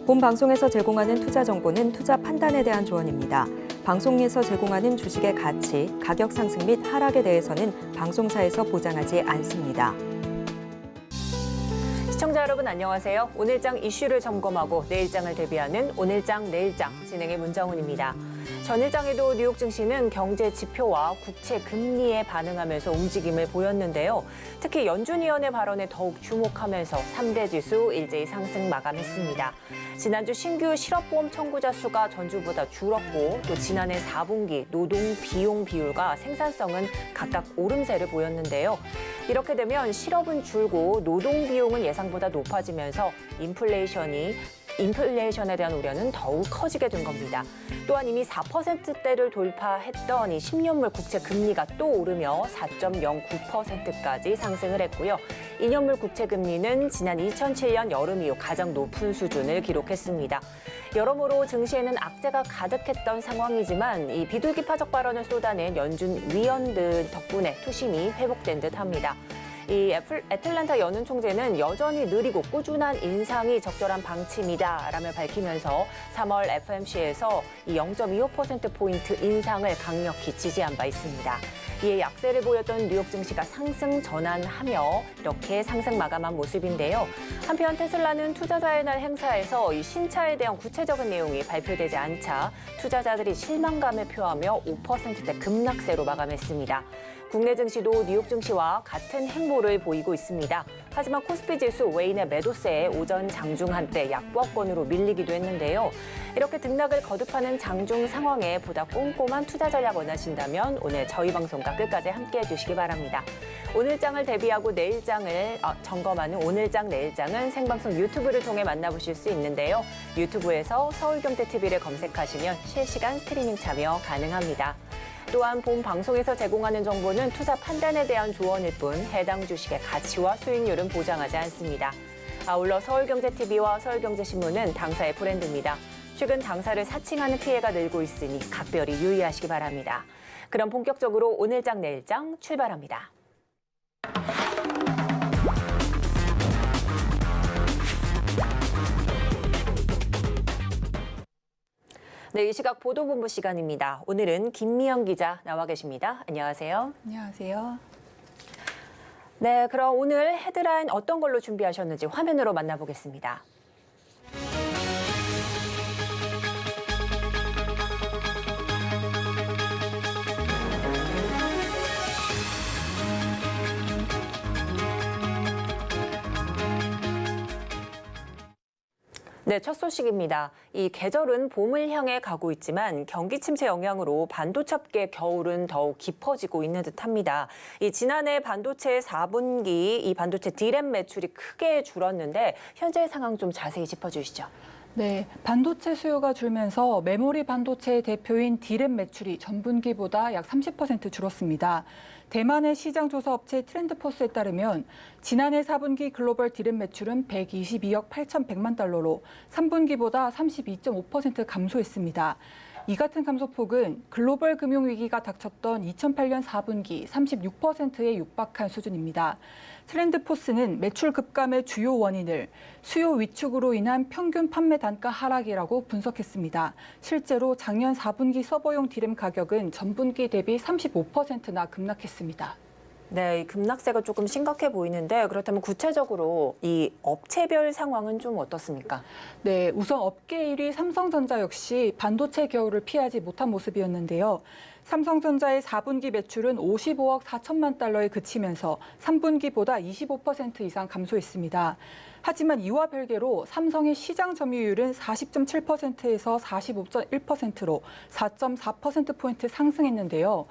본 방송에서 제공하는 투자 정보는 투자 판단에 대한 조언입니다. 방송에서 제공하는 주식의 가치, 가격 상승 및 하락에 대해서는 방송사에서 보장하지 않습니다. 시청자 여러분 안녕하세요. 오늘장 이슈를 점검하고 내일장을 대비하는 오늘장 내일장 진행의 문정훈입니다. 전일장에도 뉴욕 증시는 경제 지표와 국채 금리에 반응하면서 움직임을 보였는데요. 특히 연준위원회 발언에 더욱 주목하면서 3대 지수 일제히 상승 마감했습니다. 지난주 신규 실업보험 청구자 수가 전주보다 줄었고 또 지난해 4분기 노동 비용 비율과 생산성은 각각 오름세를 보였는데요. 이렇게 되면 실업은 줄고 노동 비용은 예상보다 높아지면서 인플레이션에 대한 우려는 더욱 커지게 된 겁니다. 또한 이미 4%대를 돌파했던 이 10년물 국채 금리가 또 오르며 4.09%까지 상승을 했고요. 2년물 국채 금리는 지난 2007년 여름 이후 가장 높은 수준을 기록했습니다. 여러모로 증시에는 악재가 가득했던 상황이지만 이 비둘기파적 발언을 쏟아낸 연준 위원들 덕분에 투심이 회복된 듯합니다. 이 애틀랜타 연은 총재는 여전히 느리고 꾸준한 인상이 적절한 방침이다라며 밝히면서 3월 FOMC에서 이 0.25%포인트 인상을 강력히 지지한 바 있습니다. 이에 약세를 보였던 뉴욕 증시가 상승 전환하며 이렇게 상승 마감한 모습인데요. 한편 테슬라는 투자자의 날 행사에서 이 신차에 대한 구체적인 내용이 발표되지 않자 투자자들이 실망감을 표하며 5%대 급락세로 마감했습니다. 국내 증시도 뉴욕 증시와 같은 행보를 보이고 있습니다. 하지만 코스피 지수 외인의 매도세에 오전 장중 한때 약보합권으로 밀리기도 했는데요. 이렇게 등락을 거듭하는 장중 상황에 보다 꼼꼼한 투자 전략 원하신다면 오늘 저희 방송과 끝까지 함께해 주시기 바랍니다. 오늘장을 대비하고 내일장을 점검하는 오늘장 내일장은 생방송 유튜브를 통해 만나보실 수 있는데요. 유튜브에서 서울경제TV를 검색하시면 실시간 스트리밍 참여 가능합니다. 또한 본 방송에서 제공하는 정보는 투자 판단에 대한 조언일 뿐 해당 주식의 가치와 수익률은 보장하지 않습니다. 아울러 서울경제TV와 서울경제신문은 당사의 브랜드입니다. 최근 당사를 사칭하는 피해가 늘고 있으니 각별히 유의하시기 바랍니다. 그럼 본격적으로 오늘장 내일장 출발합니다. 네, 이 시각 보도본부 시간입니다. 오늘은 김미영 기자 나와 계십니다. 안녕하세요. 안녕하세요. 네, 그럼 오늘 헤드라인 어떤 걸로 준비하셨는지 화면으로 만나보겠습니다. 네, 첫 소식입니다. 이 계절은 봄을 향해 가고 있지만 경기 침체 영향으로 반도체업계 겨울은 더욱 깊어지고 있는 듯합니다. 이 지난해 반도체 4분기 이 반도체 D램 매출이 크게 줄었는데 현재 상황 좀 자세히 짚어주시죠. 네, 반도체 수요가 줄면서 메모리 반도체의 대표인 D램 매출이 전분기보다 약 30% 줄었습니다. 대만의 시장 조사 업체 트렌드포스에 따르면 지난해 4분기 글로벌 D램 매출은 122억 8,100만 달러로 3분기보다 32.5% 감소했습니다. 이 같은 감소폭은 글로벌 금융위기가 닥쳤던 2008년 4분기 36%에 육박한 수준입니다. 트렌드포스는 매출 급감의 주요 원인을 수요 위축으로 인한 평균 판매 단가 하락이라고 분석했습니다. 실제로 작년 4분기 서버용 D램 가격은 전분기 대비 35%나 급락했습니다. 네, 이 급락세가 조금 심각해 보이는데 그렇다면 구체적으로 이 업체별 상황은 좀 어떻습니까? 네, 우선 업계 1위 삼성전자 역시 반도체 겨울을 피하지 못한 모습이었는데요. 삼성전자의 4분기 매출은 55억 4천만 달러에 그치면서 3분기보다 25% 이상 감소했습니다. 하지만 이와 별개로 삼성의 시장 점유율은 40.7%에서 45.1%로 4.4%포인트 상승했는데요.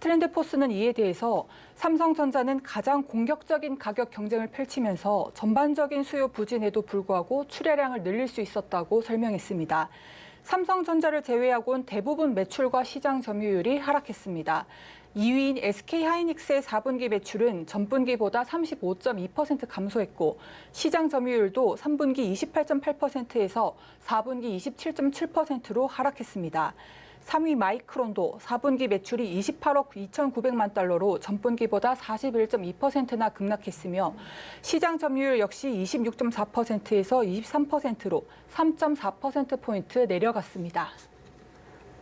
트렌드포스는 이에 대해서 삼성전자는 가장 공격적인 가격 경쟁을 펼치면서 전반적인 수요 부진에도 불구하고 출하량을 늘릴 수 있었다고 설명했습니다. 삼성전자를 제외하고는 대부분 매출과 시장 점유율이 하락했습니다. 2위인 SK하이닉스의 4분기 매출은 전분기보다 35.2% 감소했고 시장 점유율도 3분기 28.8%에서 4분기 27.7%로 하락했습니다. 3위 마이크론도 4분기 매출이 28억 2,900만 달러로 전분기보다 41.2%나 급락했으며 시장 점유율 역시 26.4%에서 23%로 3.4%포인트 내려갔습니다.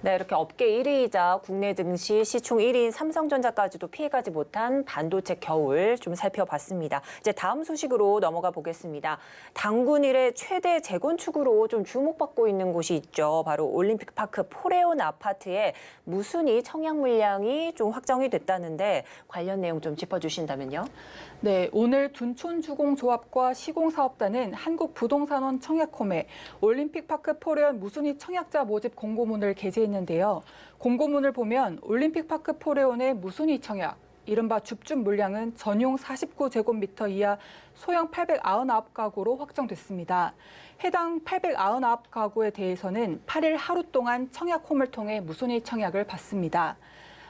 네, 이렇게 업계 1위이자 국내 증시 시총 1위인 삼성전자까지도 피해가지 못한 반도체 겨울 좀 살펴봤습니다. 이제 다음 소식으로 넘어가 보겠습니다. 단군 이래 최대 재건축으로 좀 주목받고 있는 곳이 있죠. 바로 올림픽파크 포레온 아파트의 무순위 청약 물량이 좀 확정이 됐다는데 관련 내용 좀 짚어주신다면요. 네, 오늘 둔촌주공조합과 시공사업단은 한국부동산원 청약홈에 올림픽파크 포레온 무순위 청약자 모집 공고문을 게재했는데요. 공고문을 보면 올림픽파크 포레온의 무순위 청약, 이른바 줍줍 물량은 전용 49제곱미터 이하 소형 899가구로 확정됐습니다. 해당 899가구에 대해서는 8일 하루 동안 청약홈을 통해 무순위 청약을 받습니다.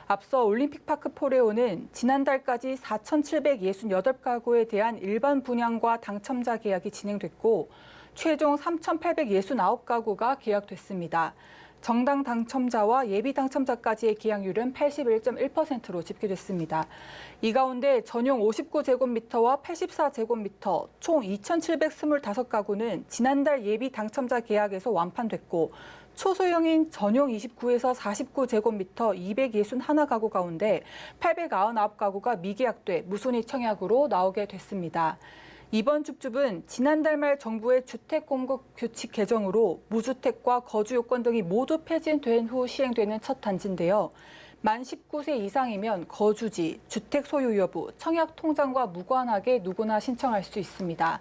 앞서 올림픽파크 포레온은 지난달까지 4,768가구에 대한 일반 분양과 당첨자 계약이 진행됐고 최종 3,869가구가 계약됐습니다. 정당 당첨자와 예비 당첨자까지의 계약률은 81.1%로 집계됐습니다. 이 가운데 전용 59제곱미터와 84제곱미터 총 2,725가구는 지난달 예비 당첨자 계약에서 완판됐고 초소형인 전용 29에서 49제곱미터 261가구 가운데 899가구가 미계약돼 무순위 청약으로 나오게 됐습니다. 이번 줍줍은 지난달 말 정부의 주택공급 규칙 개정으로 무주택과 거주 요건 등이 모두 폐지된 후 시행되는 첫 단지인데요. 만 19세 이상이면 거주지, 주택 소유 여부, 청약 통장과 무관하게 누구나 신청할 수 있습니다.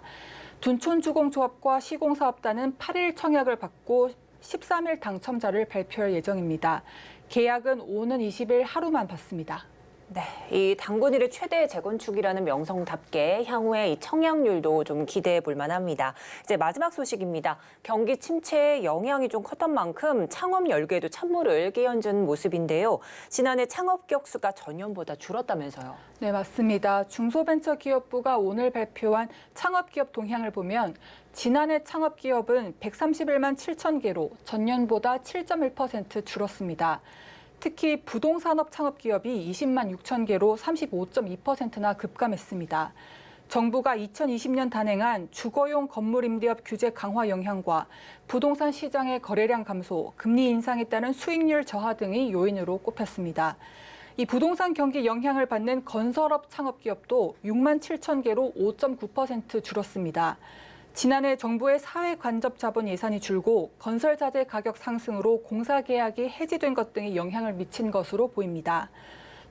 둔촌주공조합과 시공사업단은 8일 청약을 받고 13일 당첨자를 발표할 예정입니다. 계약은 오는 20일 하루만 받습니다. 네, 이 단군 이래 최대 재건축이라는 명성답게 향후에 이 청약률도 좀 기대해 볼 만합니다. 이제 마지막 소식입니다. 경기 침체의 영향이 좀 컸던 만큼 창업 열기에도 찬물을 끼얹은 모습인데요. 지난해 창업기업 수가 전년보다 줄었다면서요. 네, 맞습니다. 중소벤처기업부가 오늘 발표한 창업기업 동향을 보면 지난해 창업기업은 131만 7천 개로 전년보다 7.1% 줄었습니다. 특히 부동산업 창업기업이 20만 6천 개로 35.2%나 급감했습니다. 정부가 2020년 단행한 주거용 건물 임대업 규제 강화 영향과 부동산 시장의 거래량 감소, 금리 인상에 따른 수익률 저하 등이 요인으로 꼽혔습니다. 이 부동산 경기 영향을 받는 건설업 창업기업도 6만 7천 개로 5.9% 줄었습니다. 지난해 정부의 사회간접자본 예산이 줄고 건설자재 가격 상승으로 공사계약이 해지된 것 등이 영향을 미친 것으로 보입니다.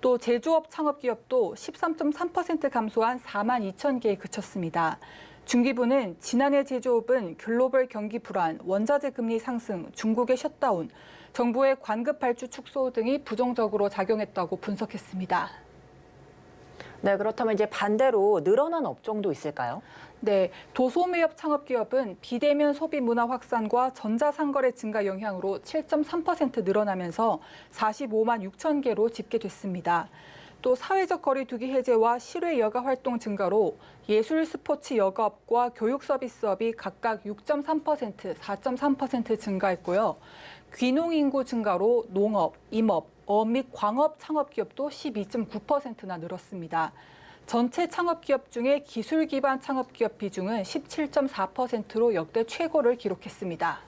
또 제조업 창업기업도 13.3% 감소한 4만 2천 개에 그쳤습니다. 중기부는 지난해 제조업은 글로벌 경기 불안, 원자재 금리 상승, 중국의 셧다운, 정부의 관급 발주 축소 등이 부정적으로 작용했다고 분석했습니다. 네, 그렇다면 이제 반대로 늘어난 업종도 있을까요? 네, 도소매업 창업기업은 비대면 소비 문화 확산과 전자상거래 증가 영향으로 7.3% 늘어나면서 45만 6천 개로 집계됐습니다. 또 사회적 거리 두기 해제와 실외 여가 활동 증가로 예술 스포츠 여가업과 교육 서비스업이 각각 6.3%, 4.3% 증가했고요. 귀농 인구 증가로 농업, 임업, 어업 및 광업 창업기업도 12.9%나 늘었습니다. 전체 창업기업 중에 기술 기반 창업기업 비중은 17.4%로 역대 최고를 기록했습니다.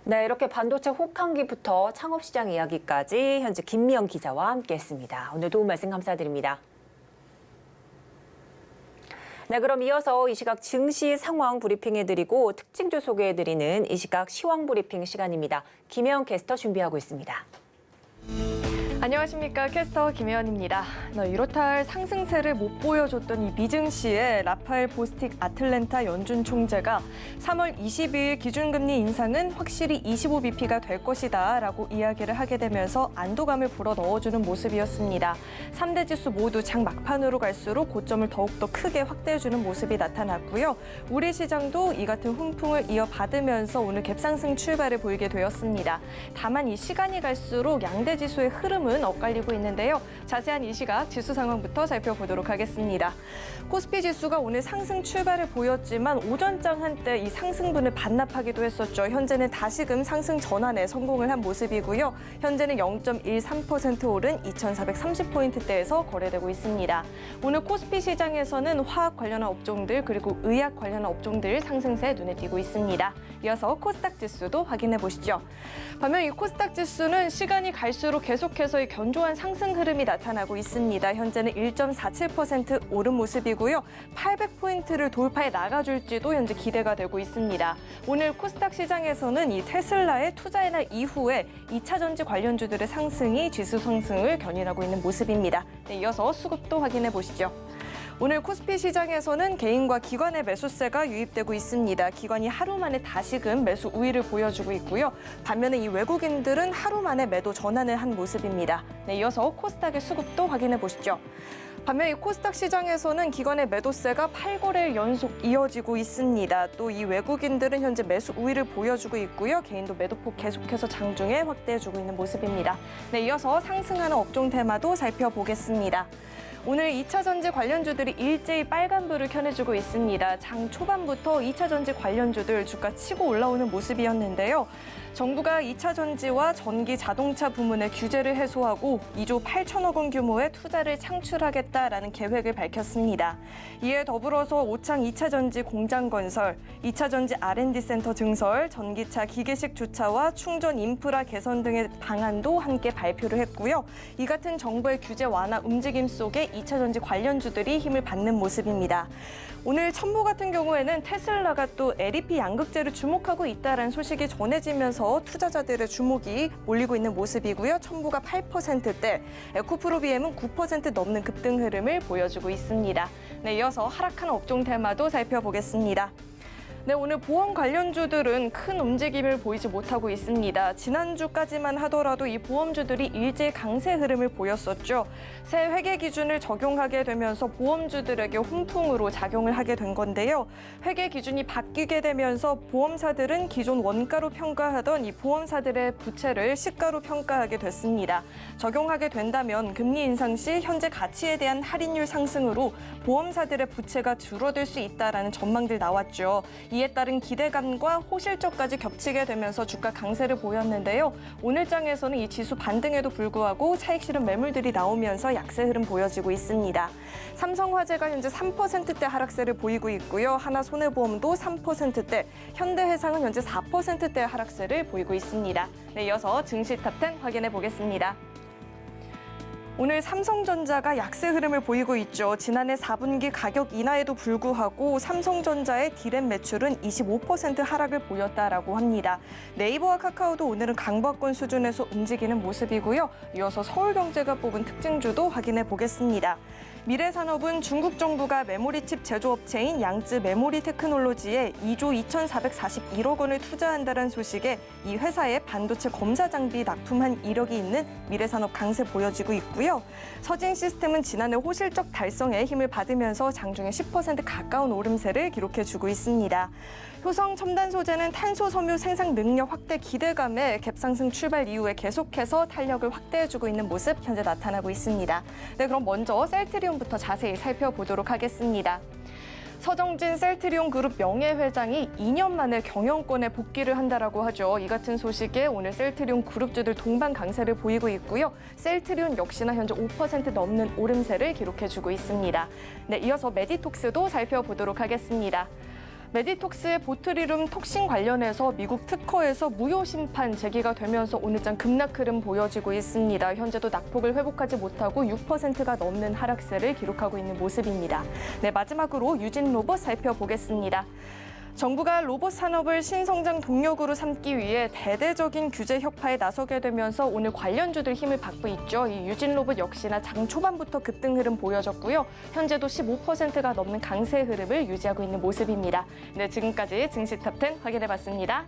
네, 이렇게 반도체 혹한기부터 창업시장 이야기까지 현재 김미영 기자와 함께했습니다. 오늘 도움 말씀 감사드립니다. 네, 그럼 이어서 이 시각 증시 상황 브리핑해드리고 특징주 소개해드리는 이 시각 시황 브리핑 시간입니다. 김혜영 캐스터 준비하고 있습니다. 안녕하십니까. 캐스터 김혜연입니다. 이렇다 상승세를 못 보여줬던 이 미증시의 라파엘 보스틱 아틀랜타 연준 총재가 3월 22일 기준금리 인상은 확실히 25bp가 될 것이다 라고 이야기를 하게 되면서 안도감을 불어넣어주는 모습이었습니다. 3대 지수 모두 장 막판으로 갈수록 고점을 더욱더 크게 확대해주는 모습이 나타났고요. 우리 시장도 이 같은 훈풍을 이어받으면서 오늘 갭상승 출발을 보이게 되었습니다. 다만 이 시간이 갈수록 양대 지수의 흐름은 흐름은 엇갈리고 있는데요. 자세한 이 시각 지수 상황부터 살펴보도록 하겠습니다. 코스피 지수가 오늘 상승 출발을 보였지만 오전장 한때 이 상승분을 반납하기도 했었죠. 현재는 다시금 상승 전환에 성공을 한 모습이고요. 현재는 0.13% 오른 2,430포인트대에서 거래되고 있습니다. 오늘 코스피 시장에서는 화학 관련한 업종들 그리고 의약 관련한 업종들 상승세에 눈에 띄고 있습니다. 이어서 코스닥 지수도 확인해 보시죠. 반면 이 코스닥 지수는 시간이 갈수록 계속해서 이 견조한 상승 흐름이 나타나고 있습니다. 현재는 1.47% 오른 모습이고요. 800포인트를 돌파해 나가줄지도 현재 기대가 되고 있습니다. 오늘 코스닥 시장에서는 이 테슬라의 투자의 날 이후에 2차 전지 관련주들의 상승이 지수 상승을 견인하고 있는 모습입니다. 네, 이어서 수급도 확인해 보시죠. 오늘 코스피 시장에서는 개인과 기관의 매수세가 유입되고 있습니다. 기관이 하루 만에 다시금 매수 우위를 보여주고 있고요. 반면에 이 외국인들은 하루 만에 매도 전환을 한 모습입니다. 네, 이어서 코스닥의 수급도 확인해 보시죠. 반면 이 코스닥 시장에서는 기관의 매도세가 8거래일 연속 이어지고 있습니다. 또 이 외국인들은 현재 매수 우위를 보여주고 있고요. 개인도 매도폭 계속해서 장중에 확대해주고 있는 모습입니다. 네, 이어서 상승하는 업종 테마도 살펴보겠습니다. 오늘 2차 전지 관련주들이 일제히 빨간불을 켜내주고 있습니다. 장 초반부터 2차 전지 관련주들 주가 치고 올라오는 모습이었는데요. 정부가 2차 전지와 전기 자동차 부문의 규제를 해소하고 2조 8천억 원 규모의 투자를 창출하겠다라는 계획을 밝혔습니다. 이에 더불어서 오창 2차 전지 공장 건설, 2차 전지 R&D 센터 증설, 전기차 기계식 주차와 충전 인프라 개선 등의 방안도 함께 발표를 했고요. 이 같은 정부의 규제 완화 움직임 속에 2차 전지 관련주들이 힘을 받는 모습입니다. 오늘 첨보 같은 경우에는 테슬라가 또 LEP 양극재를 주목하고 있다는 소식이 전해지면서 투자자들의 주목이 몰리고 있는 모습이고요. 첨보가 8%대, 에코프로비엠은 9% 넘는 급등 흐름을 보여주고 있습니다. 네, 이어서 하락하는 업종 테마도 살펴보겠습니다. 네, 오늘 보험 관련주들은 큰 움직임을 보이지 못하고 있습니다. 지난주까지만 하더라도 이 보험주들이 일제히 강세 흐름을 보였었죠. 새 회계 기준을 적용하게 되면서 보험주들에게 훈풍으로 작용을 하게 된 건데요. 회계 기준이 바뀌게 되면서 보험사들은 기존 원가로 평가하던 이 보험사들의 부채를 시가로 평가하게 됐습니다. 적용하게 된다면 금리 인상 시 현재 가치에 대한 할인율 상승으로 보험사들의 부채가 줄어들 수 있다라는 전망들 나왔죠. 이에 따른 기대감과 호실적까지 겹치게 되면서 주가 강세를 보였는데요. 오늘 장에서는 이 지수 반등에도 불구하고 차익 실현 매물들이 나오면서 약세 흐름 보여지고 있습니다. 삼성화재가 현재 3%대 하락세를 보이고 있고요. 하나손해보험도 3%대, 현대해상은 현재 4%대 하락세를 보이고 있습니다. 네, 이어서 증시 탑10 확인해 보겠습니다. 오늘 삼성전자가 약세 흐름을 보이고 있죠. 지난해 4분기 가격 인하에도 불구하고 삼성전자의 디램 매출은 25% 하락을 보였다라고 합니다. 네이버와 카카오도 오늘은 강보합권 수준에서 움직이는 모습이고요. 이어서 서울경제가 뽑은 특징주도 확인해 보겠습니다. 미래산업은 중국 정부가 메모리칩 제조업체인 양쯔 메모리 테크놀로지에 2조 2,441억 원을 투자한다는 소식에 이 회사의 반도체 검사 장비 납품한 이력이 있는 미래산업 강세 보여지고 있고요. 서진시스템은 지난해 호실적 달성에 힘을 받으면서 장중에 10% 가까운 오름세를 기록해주고 있습니다. 효성 첨단 소재는 탄소 섬유 생산 능력 확대 기대감에 갭상승 출발 이후에 계속해서 탄력을 확대해주고 있는 모습 현재 나타나고 있습니다. 네, 그럼 먼저 셀트리온부터 자세히 살펴보도록 하겠습니다. 서정진 셀트리온 그룹 명예회장이 2년 만에 경영권에 복귀를 한다라고 하죠. 이 같은 소식에 오늘 셀트리온 그룹주들 동반 강세를 보이고 있고요. 셀트리온 역시나 현재 5% 넘는 오름세를 기록해주고 있습니다. 네, 이어서 메디톡스도 살펴보도록 하겠습니다. 메디톡스의 보트리룸 톡신 관련해서 미국 특허에서 무효 심판 제기가 되면서 오늘장 급락 흐름 보여지고 있습니다. 현재도 낙폭을 회복하지 못하고 6%가 넘는 하락세를 기록하고 있는 모습입니다. 네, 마지막으로 유진로봇 살펴보겠습니다. 정부가 로봇 산업을 신성장 동력으로 삼기 위해 대대적인 규제 혁파에 나서게 되면서 오늘 관련주들 힘을 받고 있죠. 이 유진로봇 역시나 장 초반부터 급등 흐름 보여졌고요. 현재도 15%가 넘는 강세 흐름을 유지하고 있는 모습입니다. 네, 지금까지 증시 탑10 확인해봤습니다.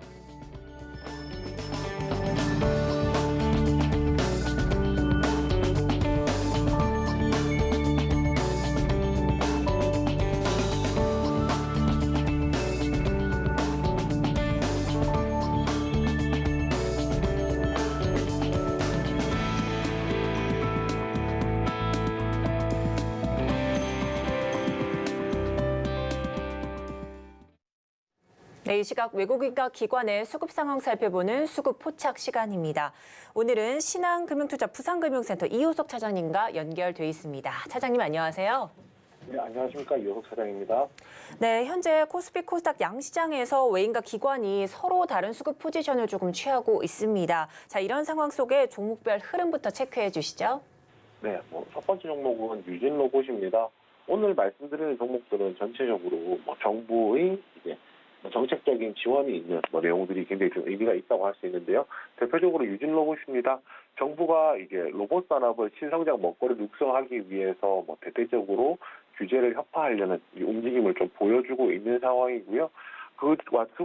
네, 이 시각 외국인과 기관의 수급 상황 살펴보는 수급 포착 시간입니다. 오늘은 신한금융투자 부산금융센터 이호석 차장님과 연결돼 있습니다. 차장님 안녕하세요. 네, 안녕하십니까. 이호석 차장입니다. 네, 현재 코스피 코스닥 양시장에서 외인과 기관이 서로 다른 수급 포지션을 조금 취하고 있습니다. 자, 이런 상황 속에 종목별 흐름부터 체크해 주시죠. 네, 첫 번째 종목은 유진 로봇입니다. 오늘 말씀드리는 종목들은 전체적으로 정부의 이제 정책적인 지원이 있는 내용들이 굉장히 좀 의미가 있다고 할 수 있는데요. 대표적으로 유진 로봇입니다. 정부가 이제 로봇 산업을 신성장 먹거리를 육성하기 위해서 대대적으로 규제를 협파하려는 이 움직임을 좀 보여주고 있는 상황이고요. 그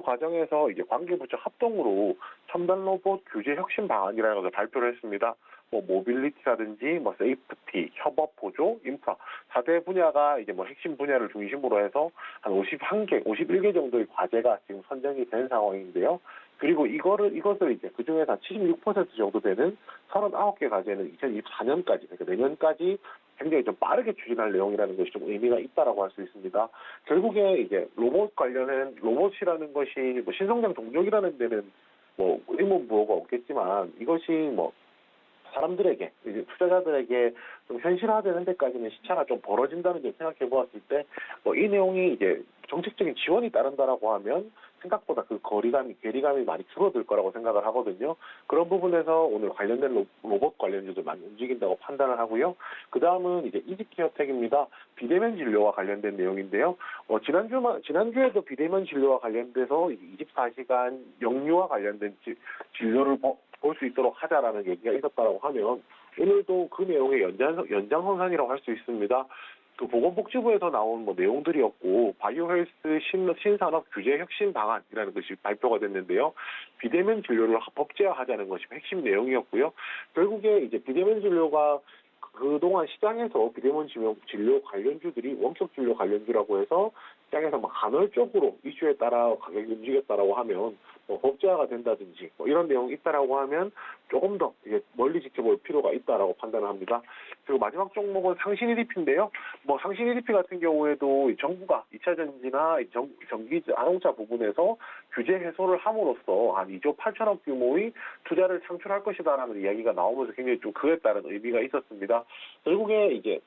과정에서 이제 관계부처 합동으로 첨단 로봇 규제 혁신 방안이라는 것을 발표를 했습니다. 모빌리티라든지 세이프티, 협업 보조, 인프라 4대 분야가 이제 핵심 분야를 중심으로 해서 한 51개, 51개 정도의 과제가 지금 선정이 된 상황인데요. 그리고 이것을 이제 그 중에서 한 76% 정도 되는 39개 과제는 2024년까지, 그러니까 내년까지 굉장히 좀 빠르게 추진할 내용이라는 것이 좀 의미가 있다라고 할 수 있습니다. 결국에 이제 로봇 관련한 로봇이라는 것이 신성장 동력이라는 데는 의문부호가 없겠지만 이것이 사람들에게, 이제 투자자들에게 좀 현실화되는 데까지는 시차가 좀 벌어진다는 점 생각해 보았을 때, 이 내용이 이제 정책적인 지원이 따른다라고 하면 생각보다 그 괴리감이 많이 줄어들 거라고 생각을 하거든요. 그런 부분에서 오늘 관련된 로봇 관련주들 많이 움직인다고 판단을 하고요. 그 다음은 이제 이지케어텍입니다. 비대면 진료와 관련된 내용인데요. 지난주에도 비대면 진료와 관련돼서 24시간 영유와 관련된 진료를 볼 수 있도록 하자라는 얘기가 있었다고 하면 오늘도 그 내용의 연장선상이라고 할 수 있습니다. 그 보건복지부에서 나온 내용들이었고 바이오 헬스 신산업 규제 혁신 방안이라는 것이 발표가 됐는데요. 비대면 진료를 법제화하자는 것이 핵심 내용이었고요. 결국에 이제 비대면 진료가 그동안 시장에서 비대면 진료 관련주들이 원격 진료 관련주라고 해서 시장에서 간헐적으로 이슈에 따라 가격이 움직였다라고 하면 법제화가 된다든지 이런 내용이 있다라고 하면 조금 더 이제 멀리 지켜볼 필요가 있다라고 판단을 합니다. 그리고 마지막 종목은 상신 EDP인데요. 상신 EDP 같은 경우에도 정부가 2차 전지나 전기 자동차 부분에서 규제 해소를 함으로써 한 2조 8천억 규모의 투자를 창출할 것이다라는 이야기가 나오면서 굉장히 좀 그에 따른 의미가 있었습니다. 결국에 이제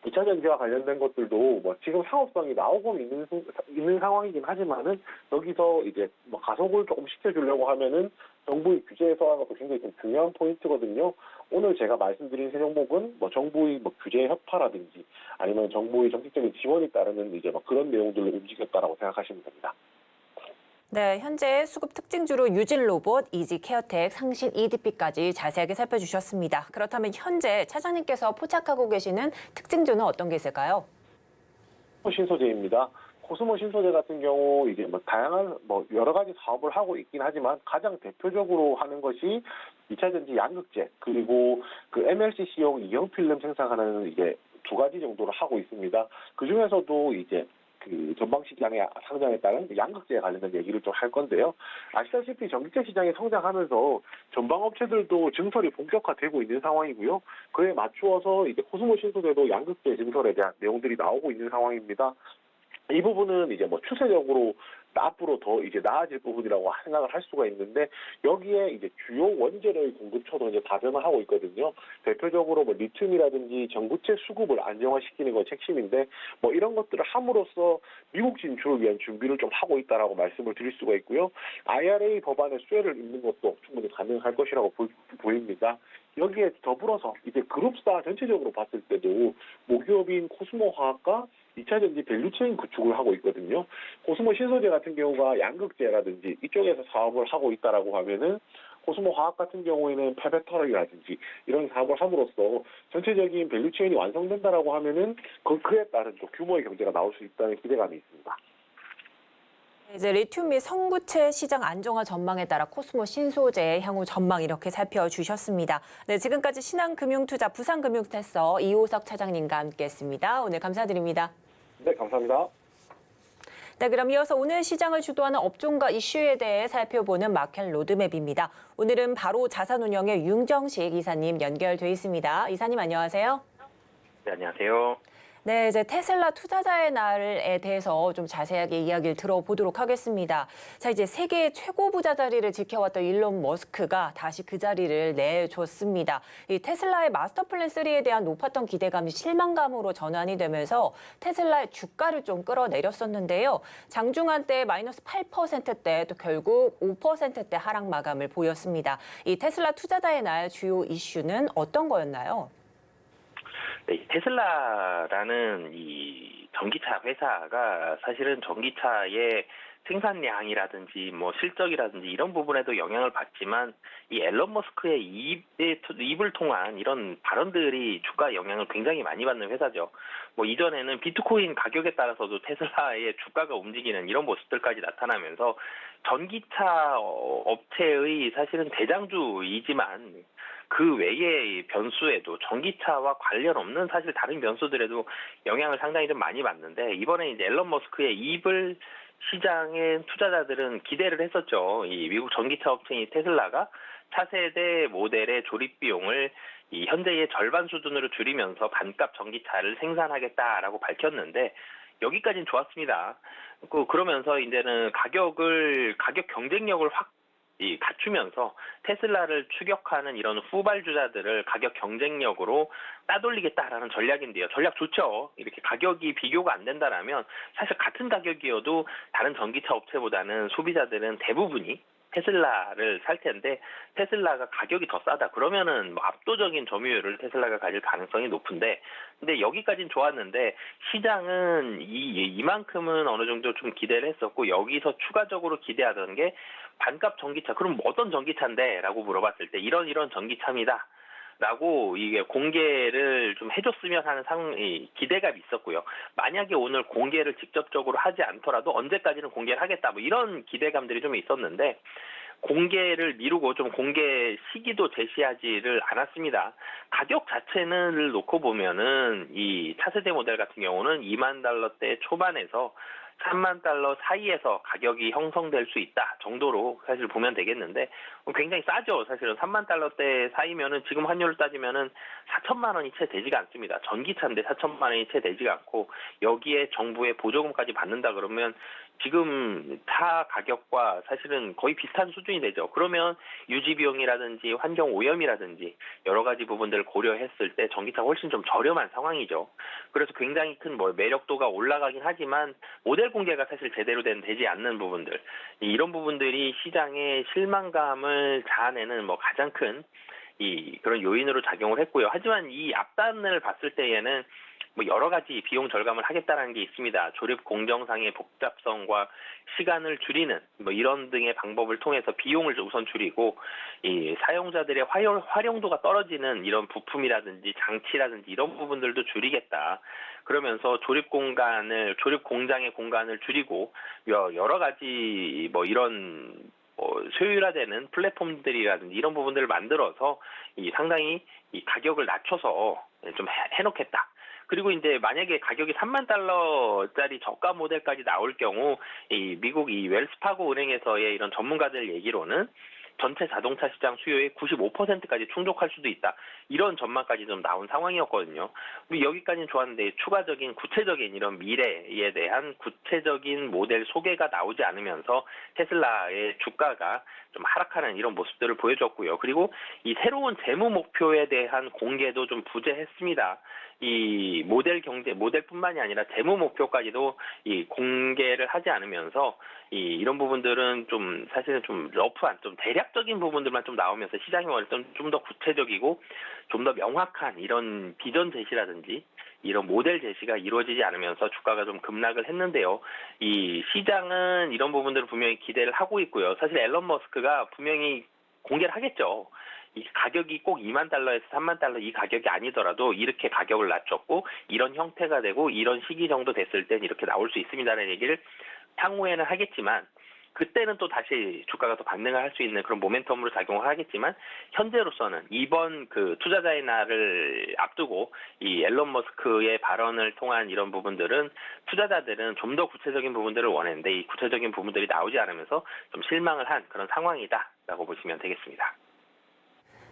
2차 전지와 관련된 것들도 지금 사업성이 나오고는 있는 상황이긴 하지만은 여기서 이제 가속을 조금 시켜주려고 하면은 정부의 규제 해소하는 것도 굉장히 좀 중요한 포인트거든요. 오늘 제가 말씀드린 세 종목은 정부의 규제 협파라든지 아니면 정부의 정책적인 지원이 따르는 이제 그런 내용들로 움직였다라고 생각하시면 됩니다. 네, 현재 수급 특징주로 유진 로봇, 이지케어텍, 상신 EDP까지 자세하게 살펴주셨습니다. 그렇다면 현재 차장님께서 포착하고 계시는 특징주는 어떤 게 있을까요? 신소재입니다. 코스모 신소재 같은 경우 이제 다양한 여러 가지 사업을 하고 있긴 하지만 가장 대표적으로 하는 것이 2차 전지 양극재 그리고 그 MLCC용 이형 필름 생산하는 이제 두 가지 정도를 하고 있습니다. 그 중에서도 이제 그 전방 시장의 상장에 따른 양극재에 관련된 얘기를 좀 할 건데요. 아시다시피 전기차 시장이 성장하면서 전방 업체들도 증설이 본격화되고 있는 상황이고요. 그에 맞추어서 이제 코스모 신소재도 양극재 증설에 대한 내용들이 나오고 있는 상황입니다. 이 부분은 이제 추세적으로 앞으로 더 이제 나아질 부분이라고 생각을 할 수가 있는데 여기에 이제 주요 원재료의 공급처도 이제 다변화하고 있거든요. 대표적으로 리튬이라든지 전구체 수급을 안정화시키는 것이 핵심인데 이런 것들을 함으로써 미국 진출을 위한 준비를 좀 하고 있다라고 말씀을 드릴 수가 있고요. IRA 법안의 수혜를 입는 것도 충분히 가능할 것이라고 보입니다. 여기에 더불어서 이제 그룹사 전체적으로 봤을 때도 모기업인 코스모 화학과 2차 전지 밸류체인 구축을 하고 있거든요. 코스모 신소재 같은 경우가 양극재라든지 이쪽에서 사업을 하고 있다라고 하면은 코스모 화학 같은 경우에는 폐배터리라든지 이런 사업을 함으로써 전체적인 밸류체인이 완성된다라고 하면은 그에 따른 또 규모의 경제가 나올 수 있다는 기대감이 있습니다. 이제 리튬 및 성구체 시장 안정화 전망에 따라 코스모 신소재의 향후 전망 이렇게 살펴주셨습니다. 네, 지금까지 신한금융투자 부산금융센터 이호석 차장님과 함께했습니다. 오늘 감사드립니다. 네, 감사합니다. 네, 그럼 이어서 오늘 시장을 주도하는 업종과 이슈에 대해 살펴보는 마켓 로드맵입니다. 오늘은 바로 자산운용의 윤정식 이사님 연결돼 있습니다. 이사님 안녕하세요. 네, 안녕하세요. 네, 이제 테슬라 투자자의 날에 대해서 좀 자세하게 이야기를 들어보도록 하겠습니다. 자, 이제 세계 최고 부자 자리를 지켜왔던 일론 머스크가 다시 그 자리를 내줬습니다. 이 테슬라의 마스터 플랜 3에 대한 높았던 기대감이 실망감으로 전환이 되면서 테슬라의 주가를 좀 끌어내렸었는데요. 장중한 때 마이너스 8%대 또 결국 5%대 하락 마감을 보였습니다. 이 테슬라 투자자의 날 주요 이슈는 어떤 거였나요? 네, 테슬라라는 이 전기차 회사가 사실은 전기차의 생산량이라든지 뭐 실적이라든지 이런 부분에도 영향을 받지만 이 앨런 머스크의 입을 통한 이런 발언들이 주가에 영향을 굉장히 많이 받는 회사죠. 뭐 이전에는 비트코인 가격에 따라서도 테슬라의 주가가 움직이는 이런 모습들까지 나타나면서 전기차 업체의 사실은 대장주이지만 그 외의 변수에도 전기차와 관련 없는 사실 다른 변수들에도 영향을 상당히 좀 많이 받는데 이번에 이제 앨런 머스크의 입을 시장의 투자자들은 기대를 했었죠. 이 미국 전기차 업체인 테슬라가 차세대 모델의 조립 비용을 이 현재의 절반 수준으로 줄이면서 반값 전기차를 생산하겠다라고 밝혔는데 여기까지는 좋았습니다. 그러면서 이제는 가격 경쟁력을 갖추면서 테슬라를 추격하는 이런 후발주자들을 가격 경쟁력으로 따돌리겠다라는 전략인데요. 전략 좋죠. 이렇게 가격이 비교가 안 된다라면 사실 같은 가격이어도 다른 전기차 업체보다는 소비자들은 대부분이 테슬라를 살 텐데 테슬라가 가격이 더 싸다. 그러면은 뭐 압도적인 점유율을 테슬라가 가질 가능성이 높은데 근데 여기까지는 좋았는데 시장은 이만큼은 어느 정도 좀 기대를 했었고 여기서 추가적으로 기대하던 게 반값 전기차. 그럼 어떤 전기차인데? 라고 물어봤을 때 이런 전기차입니다. 라고 이게 공개를 좀 해줬으면 하는 기대감이 있었고요. 만약에 오늘 공개를 직접적으로 하지 않더라도 언제까지는 공개를 하겠다. 뭐 이런 기대감들이 좀 있었는데 공개를 미루고 좀 공개 시기도 제시하지를 않았습니다. 가격 자체를 놓고 보면은 이 차세대 모델 같은 경우는 $20,000대 초반에서 $30,000 사이에서 가격이 형성될 수 있다 정도로 사실 보면 되겠는데 굉장히 싸죠. 사실은 $30,000대 사이면은 지금 환율을 따지면은 4천만 원이 채 되지가 않습니다. 전기차인데 4천만 원이 채 되지가 않고 여기에 정부의 보조금까지 받는다 그러면 지금 차 가격과 사실은 거의 비슷한 수준이 되죠. 그러면 유지 비용이라든지 환경 오염이라든지 여러 가지 부분들을 고려했을 때 전기차가 훨씬 좀 저렴한 상황이죠. 그래서 굉장히 큰 매력도가 올라가긴 하지만 모델 공개가 사실 제대로 되지 않는 부분들 이런 부분들이 시장의 실망감을 자아내는 가장 큰 그런 요인으로 작용을 했고요. 하지만 이 앞단을 봤을 때에는 여러 가지 비용 절감을 하겠다는 게 있습니다. 조립 공정상의 복잡성과 시간을 줄이는 이런 등의 방법을 통해서 비용을 우선 줄이고 이 사용자들의 활용도가 떨어지는 이런 부품이라든지 장치라든지 이런 부분들도 줄이겠다. 그러면서 조립 공장의 공간을 줄이고 여러 가지 이런 소유화되는 플랫폼들이라든지 이런 부분들을 만들어서 상당히 가격을 낮춰서 좀 해놓겠다. 그리고 이제 만약에 가격이 $30,000짜리 저가 모델까지 나올 경우 미국 웰스파고 은행에서의 이런 전문가들 얘기로는 전체 자동차 시장 수요의 95%까지 충족할 수도 있다. 이런 전망까지 좀 나온 상황이었거든요. 여기까지는 좋았는데 추가적인 구체적인 이런 미래에 대한 구체적인 모델 소개가 나오지 않으면서 테슬라의 주가가 좀 하락하는 이런 모습들을 보여줬고요. 그리고 이 새로운 재무 목표에 대한 공개도 좀 부재했습니다. 이 모델뿐만이 아니라 재무 목표까지도 공개를 하지 않으면서 이런 부분들은 좀 사실은 좀 러프한 좀 대략적인 부분들만 좀 나오면서 시장이 원했던 좀 더 구체적이고 좀 더 명확한 이런 비전 제시라든지 이런 모델 제시가 이루어지지 않으면서 주가가 좀 급락을 했는데요. 이 시장은 이런 부분들을 분명히 기대를 하고 있고요. 사실 앨런 머스크가 분명히 공개를 하겠죠. 이 가격이 꼭 $20,000에서 $30,000 이 가격이 아니더라도 이렇게 가격을 낮췄고 이런 형태가 되고 이런 시기 정도 됐을 땐 이렇게 나올 수 있습니다라는 얘기를 향후에는 하겠지만 그때는 또 다시 주가가 더 반등을 할 수 있는 그런 모멘텀으로 작용을 하겠지만 현재로서는 이번 투자자의 날을 앞두고 이 앨런 머스크의 발언을 통한 이런 부분들은 투자자들은 좀 더 구체적인 부분들을 원했는데 이 구체적인 부분들이 나오지 않으면서 좀 실망을 한 그런 상황이다라고 보시면 되겠습니다.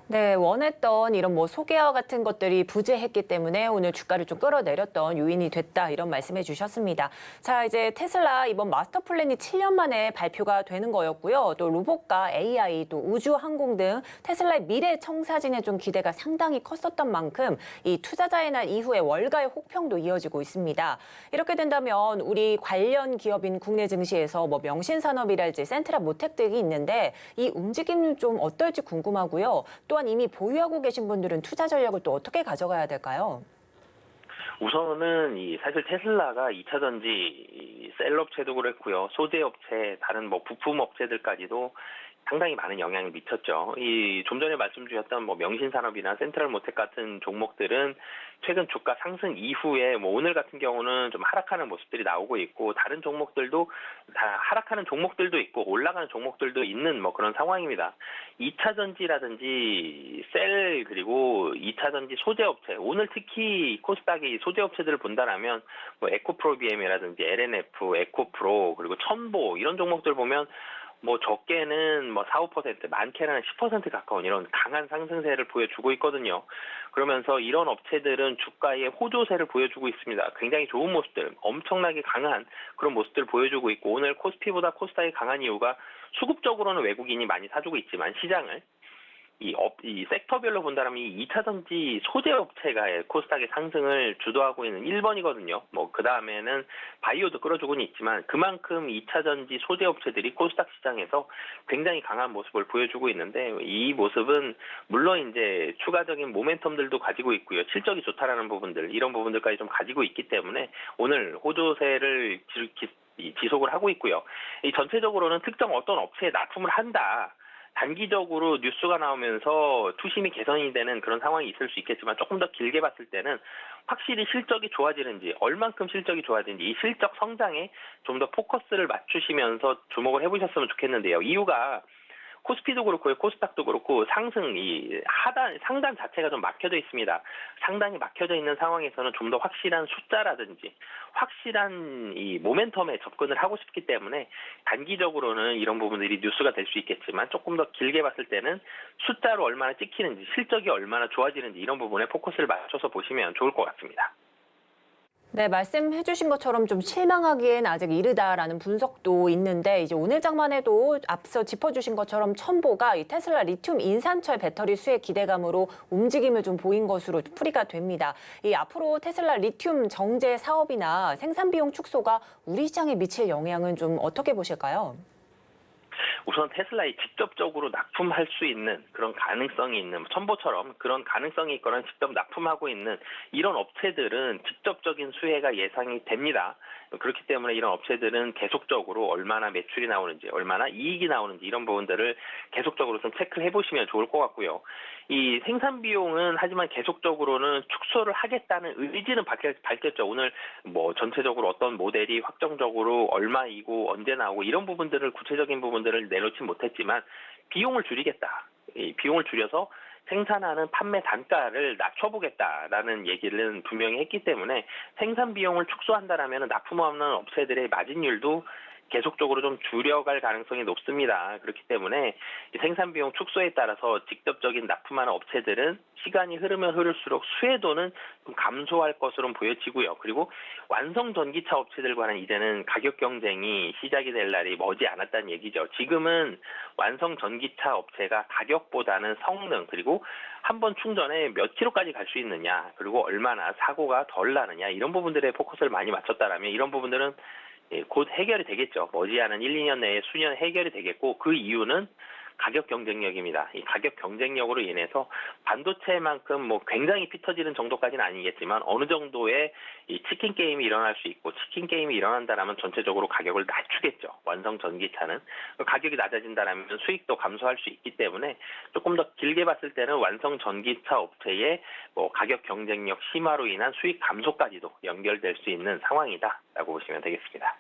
네, 원했던 이런 뭐 소개와 같은 것들이 부재했기 때문에 오늘 주가를 좀 끌어내렸던 요인이 됐다 이런 말씀해 주셨습니다. 자, 이제 테슬라 이번 마스터 플랜이 7년 만에 발표가 되는 거였고요. 또 로봇과 AI, 또 우주항공 등 테슬라의 미래 청사진에 좀 기대가 상당히 컸었던 만큼 이 투자자의 날 이후에 월가의 혹평도 이어지고 있습니다. 이렇게 된다면 우리 관련 기업인 국내 증시에서 뭐 명신산업이랄지 센트라 모텍 등이 있는데 이 움직임은 좀 어떨지 궁금하고요. 또한 이미 보유하고 계신 분들은 투자 전략을 또 어떻게 가져가야 될까요? 우선은 사실 테슬라가 2차 전지 셀업체도 그렇고요. 소재 업체, 다른 뭐 부품 업체들까지도 상당히 많은 영향을 미쳤죠. 좀 전에 말씀 주셨던 뭐 명신산업이나 센트럴 모텍 같은 종목들은 최근 주가 상승 이후에 뭐 오늘 같은 경우는 좀 하락하는 모습들이 나오고 있고 다른 종목들도 다 하락하는 종목들도 있고 올라가는 종목들도 있는 뭐 그런 상황입니다. 2차 전지라든지 셀 그리고 2차 전지 소재 업체 오늘 특히 코스닥의 소재 업체들을 본다라면 뭐 에코프로비엠이라든지 LNF, 에코프로 그리고 첨보 이런 종목들 보면 뭐 적게는 뭐 4, 5%, 많게는 10% 가까운 이런 강한 상승세를 보여주고 있거든요. 그러면서 이런 업체들은 주가에 호조세를 보여주고 있습니다. 굉장히 좋은 모습들, 엄청나게 강한 그런 모습들을 보여주고 있고 오늘 코스피보다 코스닥이 강한 이유가 수급적으로는 외국인이 많이 사주고 있지만 시장을 이 섹터별로 본다면 이 2차 전지 소재 업체가 코스닥의 상승을 주도하고 있는 1번이거든요. 뭐 그 다음에는 바이오도 끌어주고는 있지만 그만큼 2차 전지 소재 업체들이 코스닥 시장에서 굉장히 강한 모습을 보여주고 있는데 이 모습은 물론 이제 추가적인 모멘텀들도 가지고 있고요. 실적이 좋다라는 부분들 이런 부분들까지 좀 가지고 있기 때문에 오늘 호조세를 지속을 하고 있고요. 이 전체적으로는 특정 어떤 업체에 납품을 한다. 단기적으로 뉴스가 나오면서 투심이 개선이 되는 그런 상황이 있을 수 있겠지만 조금 더 길게 봤을 때는 확실히 실적이 좋아지는지 얼만큼 실적이 좋아지는지 이 실적 성장에 좀 더 포커스를 맞추시면서 주목을 해보셨으면 좋겠는데요. 이유가 코스피도 그렇고요, 코스닥도 그렇고 상단 자체가 좀 막혀져 있습니다. 상단이 막혀져 있는 상황에서는 좀 더 확실한 숫자라든지 확실한 이 모멘텀에 접근을 하고 싶기 때문에 단기적으로는 이런 부분들이 뉴스가 될 수 있겠지만 조금 더 길게 봤을 때는 숫자로 얼마나 찍히는지 실적이 얼마나 좋아지는지 이런 부분에 포커스를 맞춰서 보시면 좋을 것 같습니다. 네, 말씀해 주신 것처럼 좀 실망하기엔 아직 이르다라는 분석도 있는데 이제 오늘 장만 해도 앞서 짚어주신 것처럼 첨보가 이 테슬라 리튬 인산철 배터리 수혜 기대감으로 움직임을 좀 보인 것으로 풀이가 됩니다. 이 앞으로 테슬라 리튬 정제 사업이나 생산 비용 축소가 우리 시장에 미칠 영향은 좀 어떻게 보실까요? 우선 테슬라에 직접적으로 납품할 수 있는 그런 가능성이 있는 첨보처럼 그런 가능성이 있거나 직접 납품하고 있는 이런 업체들은 직접적인 수혜가 예상이 됩니다. 그렇기 때문에 이런 업체들은 계속적으로 얼마나 매출이 나오는지 얼마나 이익이 나오는지 이런 부분들을 계속적으로 좀 체크를 해보시면 좋을 것 같고요. 이 생산 비용은 하지만 계속적으로는 축소를 하겠다는 의지는 밝혔죠. 오늘 뭐 전체적으로 어떤 모델이 확정적으로 얼마이고 언제 나오고 이런 부분들을 구체적인 부분들을 내놓지 못했지만 비용을 줄이겠다. 이 비용을 줄여서 생산하는 판매 단가를 낮춰보겠다라는 얘기를 분명히 했기 때문에 생산 비용을 축소한다라면 납품하는 업체들의 마진율도 계속적으로 좀 줄여갈 가능성이 높습니다. 그렇기 때문에 생산 비용 축소에 따라서 직접적인 납품하는 업체들은 시간이 흐르면 흐를수록 수혜도는 좀 감소할 것으로 보여지고요. 그리고 완성 전기차 업체들과는 이제는 가격 경쟁이 시작이 될 날이 머지 않았다는 얘기죠. 지금은 완성 전기차 업체가 가격보다는 성능 그리고 한 번 충전에 몇 킬로까지 갈 수 있느냐 그리고 얼마나 사고가 덜 나느냐 이런 부분들에 포커스를 많이 맞췄다라면 이런 부분들은 곧 해결이 되겠죠. 머지않은 1, 2년 내에 수년 해결이 되겠고 그 이유는 가격 경쟁력입니다. 이 가격 경쟁력으로 인해서 반도체만큼 뭐 굉장히 피 터지는 정도까지는 아니겠지만 어느 정도의 이 치킨 게임이 일어날 수 있고 치킨 게임이 일어난다라면 전체적으로 가격을 낮추겠죠. 완성 전기차는 가격이 낮아진다라면 수익도 감소할 수 있기 때문에 조금 더 길게 봤을 때는 완성 전기차 업체의 뭐 가격 경쟁력 심화로 인한 수익 감소까지도 연결될 수 있는 상황이다라고 보시면 되겠습니다.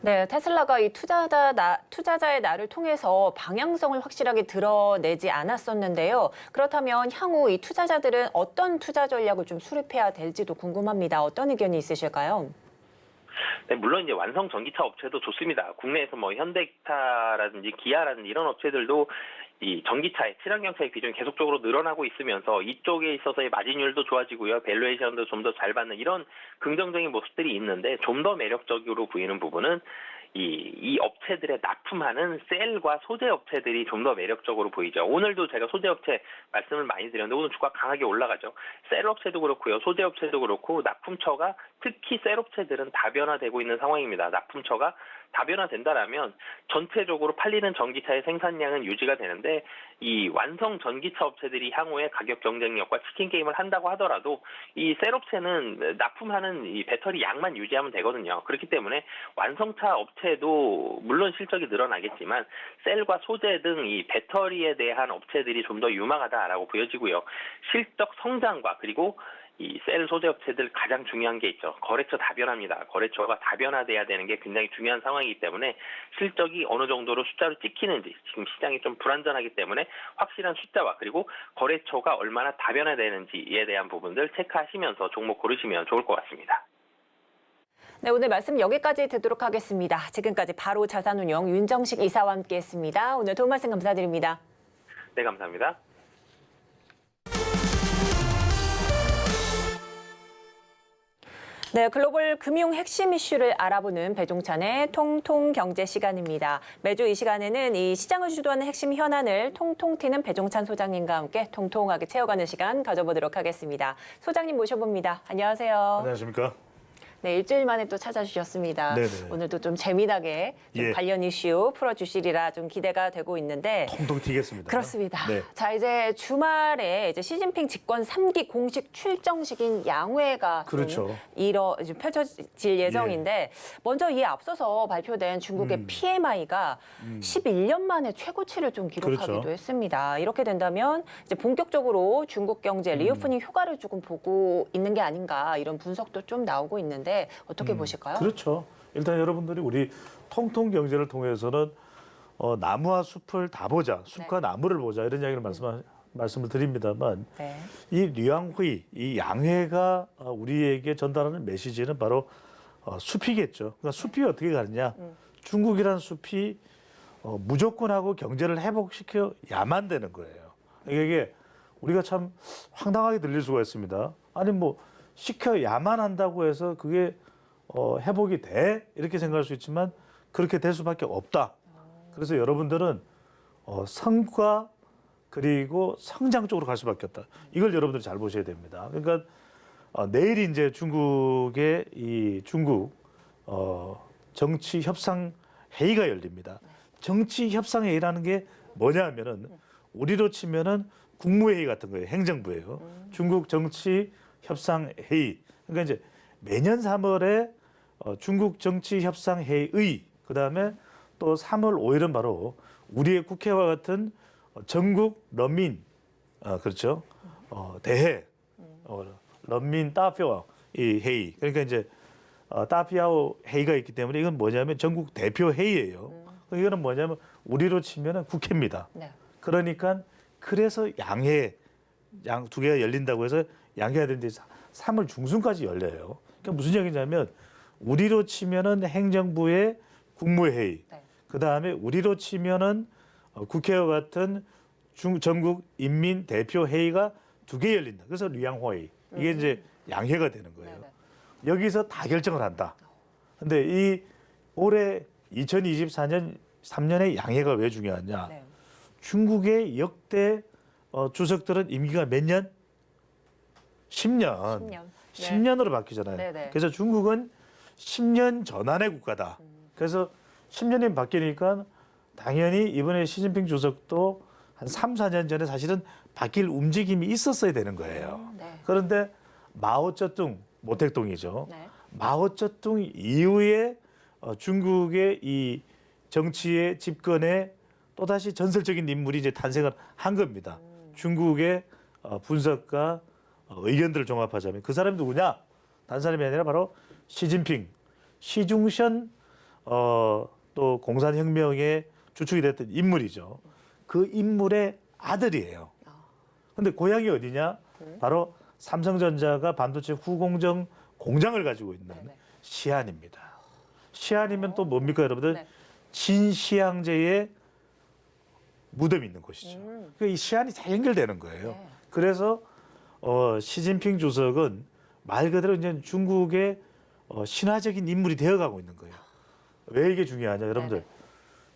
네, 테슬라가 이 투자자의 날을 통해서 방향성을 확실하게 드러내지 않았었는데요. 그렇다면 향후 이 투자자들은 어떤 투자 전략을 좀 수립해야 될지도 궁금합니다. 어떤 의견이 있으실까요? 네, 물론 이제 완성 전기차 업체도 좋습니다. 국내에서 뭐 현대기차라든지 기아라든지 이런 업체들도 이 전기차의 친환경차의 비중이 계속적으로 늘어나고 있으면서 이쪽에 있어서의 마진율도 좋아지고요, 밸류에이션도 좀 더 잘 받는 이런 긍정적인 모습들이 있는데 좀 더 매력적으로 보이는 부분은 이 업체들에 납품하는 셀과 소재 업체들이 좀 더 매력적으로 보이죠. 오늘도 제가 소재 업체 말씀을 많이 드렸는데 오늘 주가 강하게 올라가죠. 셀 업체도 그렇고요, 소재 업체도 그렇고 납품처가 특히 셀 업체들은 다변화되고 있는 상황입니다. 납품처가 다변화된다라면 전체적으로 팔리는 전기차의 생산량은 유지가 되는데 이 완성 전기차 업체들이 향후에 가격 경쟁력과 치킨 게임을 한다고 하더라도 이 셀 업체는 납품하는 이 배터리 양만 유지하면 되거든요. 그렇기 때문에 완성차 업체도 물론 실적이 늘어나겠지만 셀과 소재 등 이 배터리에 대한 업체들이 좀 더 유망하다라고 보여지고요. 실적 성장과 그리고 이 셀 소재 업체들 가장 중요한 게 있죠. 거래처 다변화입니다. 거래처가 다변화돼야 되는 게 굉장히 중요한 상황이기 때문에 실적이 어느 정도로 숫자로 찍히는지 지금 시장이 좀 불안전하기 때문에 확실한 숫자와 그리고 거래처가 얼마나 다변화되는지에 대한 부분들 체크하시면서 종목 고르시면 좋을 것 같습니다. 네, 오늘 말씀 여기까지 듣도록 하겠습니다. 지금까지 바로 자산운용 윤정식 이사와 함께했습니다. 오늘 도움 말씀 감사드립니다. 네, 감사합니다. 네, 글로벌 금융 핵심 이슈를 알아보는 배종찬의 통통 경제 시간입니다. 매주 이 시간에는 이 시장을 주도하는 핵심 현안을 통통 튀는 배종찬 소장님과 함께 통통하게 채워가는 시간 가져보도록 하겠습니다. 소장님 모셔봅니다. 안녕하세요. 안녕하십니까? 네, 일주일 만에 또 찾아주셨습니다. 네네. 오늘도 좀 재미나게 좀 예. 관련 이슈 풀어주시리라 좀 기대가 되고 있는데. 통통 튀겠습니다. 그렇습니다. 네. 자, 이제 주말에 이제 시진핑 집권 3기 공식 출정식인 양회가 그렇죠. 이제 펼쳐질 예정인데 먼저 이에 앞서서 발표된 중국의 PMI가 11년 만에 최고치를 좀 기록하기도 그렇죠. 했습니다. 이렇게 된다면 이제 본격적으로 중국 경제 리오프닝 효과를 조금 보고 있는 게 아닌가 이런 분석도 좀 나오고 있는데 어떻게 보실까요? 그렇죠. 일단 여러분들이 우리 통통 경제를 통해서는 나무와 숲을 다 보자, 숲과 나무를 보자 이런 이야기를 말씀을 드립니다만 네. 이 류양회, 이 양회가 우리에게 전달하는 메시지는 바로 숲이겠죠. 그러니까 숲이 어떻게 가느냐? 중국이라는 숲이 무조건 하고 경제를 회복시켜야만 되는 거예요. 이게 우리가 참 황당하게 들릴 수가 있습니다. 아니 뭐 시켜야만 한다고 해서 그게 회복이 돼? 이렇게 생각할 수 있지만 그렇게 될 수밖에 없다. 그래서 여러분들은 성과 그리고 성장 쪽으로 갈 수밖에 없다. 이걸 여러분들이 잘 보셔야 됩니다. 그러니까 내일 이제 중국의 이 중국 정치 협상 회의가 열립니다. 정치 협상 회의라는 게 뭐냐면은 우리로 치면은 국무회의 같은 거예요. 행정부예요. 중국 정치 협상 회의. 그러니까 이제 매년 3월에 중국 정치 협상 회의, 그다음에 또 3월 5일은 바로 우리의 국회와 같은 전국 런민 그렇죠. 대회 런민 따피아오 이 회의. 그러니까 이제 따피아오 회의가 있기 때문에 이건 뭐냐면 전국 대표 회의예요. 이거는 뭐냐면 우리로 치면은 국회입니다. 네. 그러니까 그래서 양회 양 두 개가 열린다고 해서 양회가 되는데 3월 중순까지 열려요. 그러니까 무슨 얘기냐면 우리로 치면은 행정부의 국무회의, 네. 그 다음에 우리로 치면은 국회와 같은 전국 인민 대표 회의가 두 개 열린다. 그래서 류양회의 이게 이제 양회가 되는 거예요. 네네. 여기서 다 결정을 한다. 근데 이 올해 2024년 3년의 양회가 왜 중요하냐? 네. 중국의 역대 주석들은 임기가 몇 년? 10년. 10년. 10년으로 바뀌잖아요. 네네. 그래서 중국은 10년 전환의 국가다. 그래서 10년이 바뀌니까 당연히 이번에 시진핑 주석도 한 3, 4년 전에 사실은 바뀔 움직임이 있었어야 되는 거예요. 네. 그런데 마오쩌둥, 모택동이죠. 네. 마오쩌둥 이후에 중국의 이 정치의 집권에 또다시 전설적인 인물이 이제 탄생을 한 겁니다. 중국의 분석과 의견들을 종합하자면 그 사람이 누구냐? 다른 사람이 아니라 바로 시진핑, 시중션 또 공산혁명의 주축이 됐던 인물이죠. 그 인물의 아들이에요. 근데 고향이 어디냐? 바로 삼성전자가 반도체 후공정 공장을 가지고 있는 네네. 시안입니다. 시안이면 또 뭡니까 여러분들? 네. 진시황제의 무덤이 있는 곳이죠. 그러니까 이 시안이 다 연결되는 거예요. 네. 그래서 시진핑 주석은 말 그대로 이제 중국의 신화적인 인물이 되어가고 있는 거예요. 왜 이게 중요하냐, 여러분들? 네네.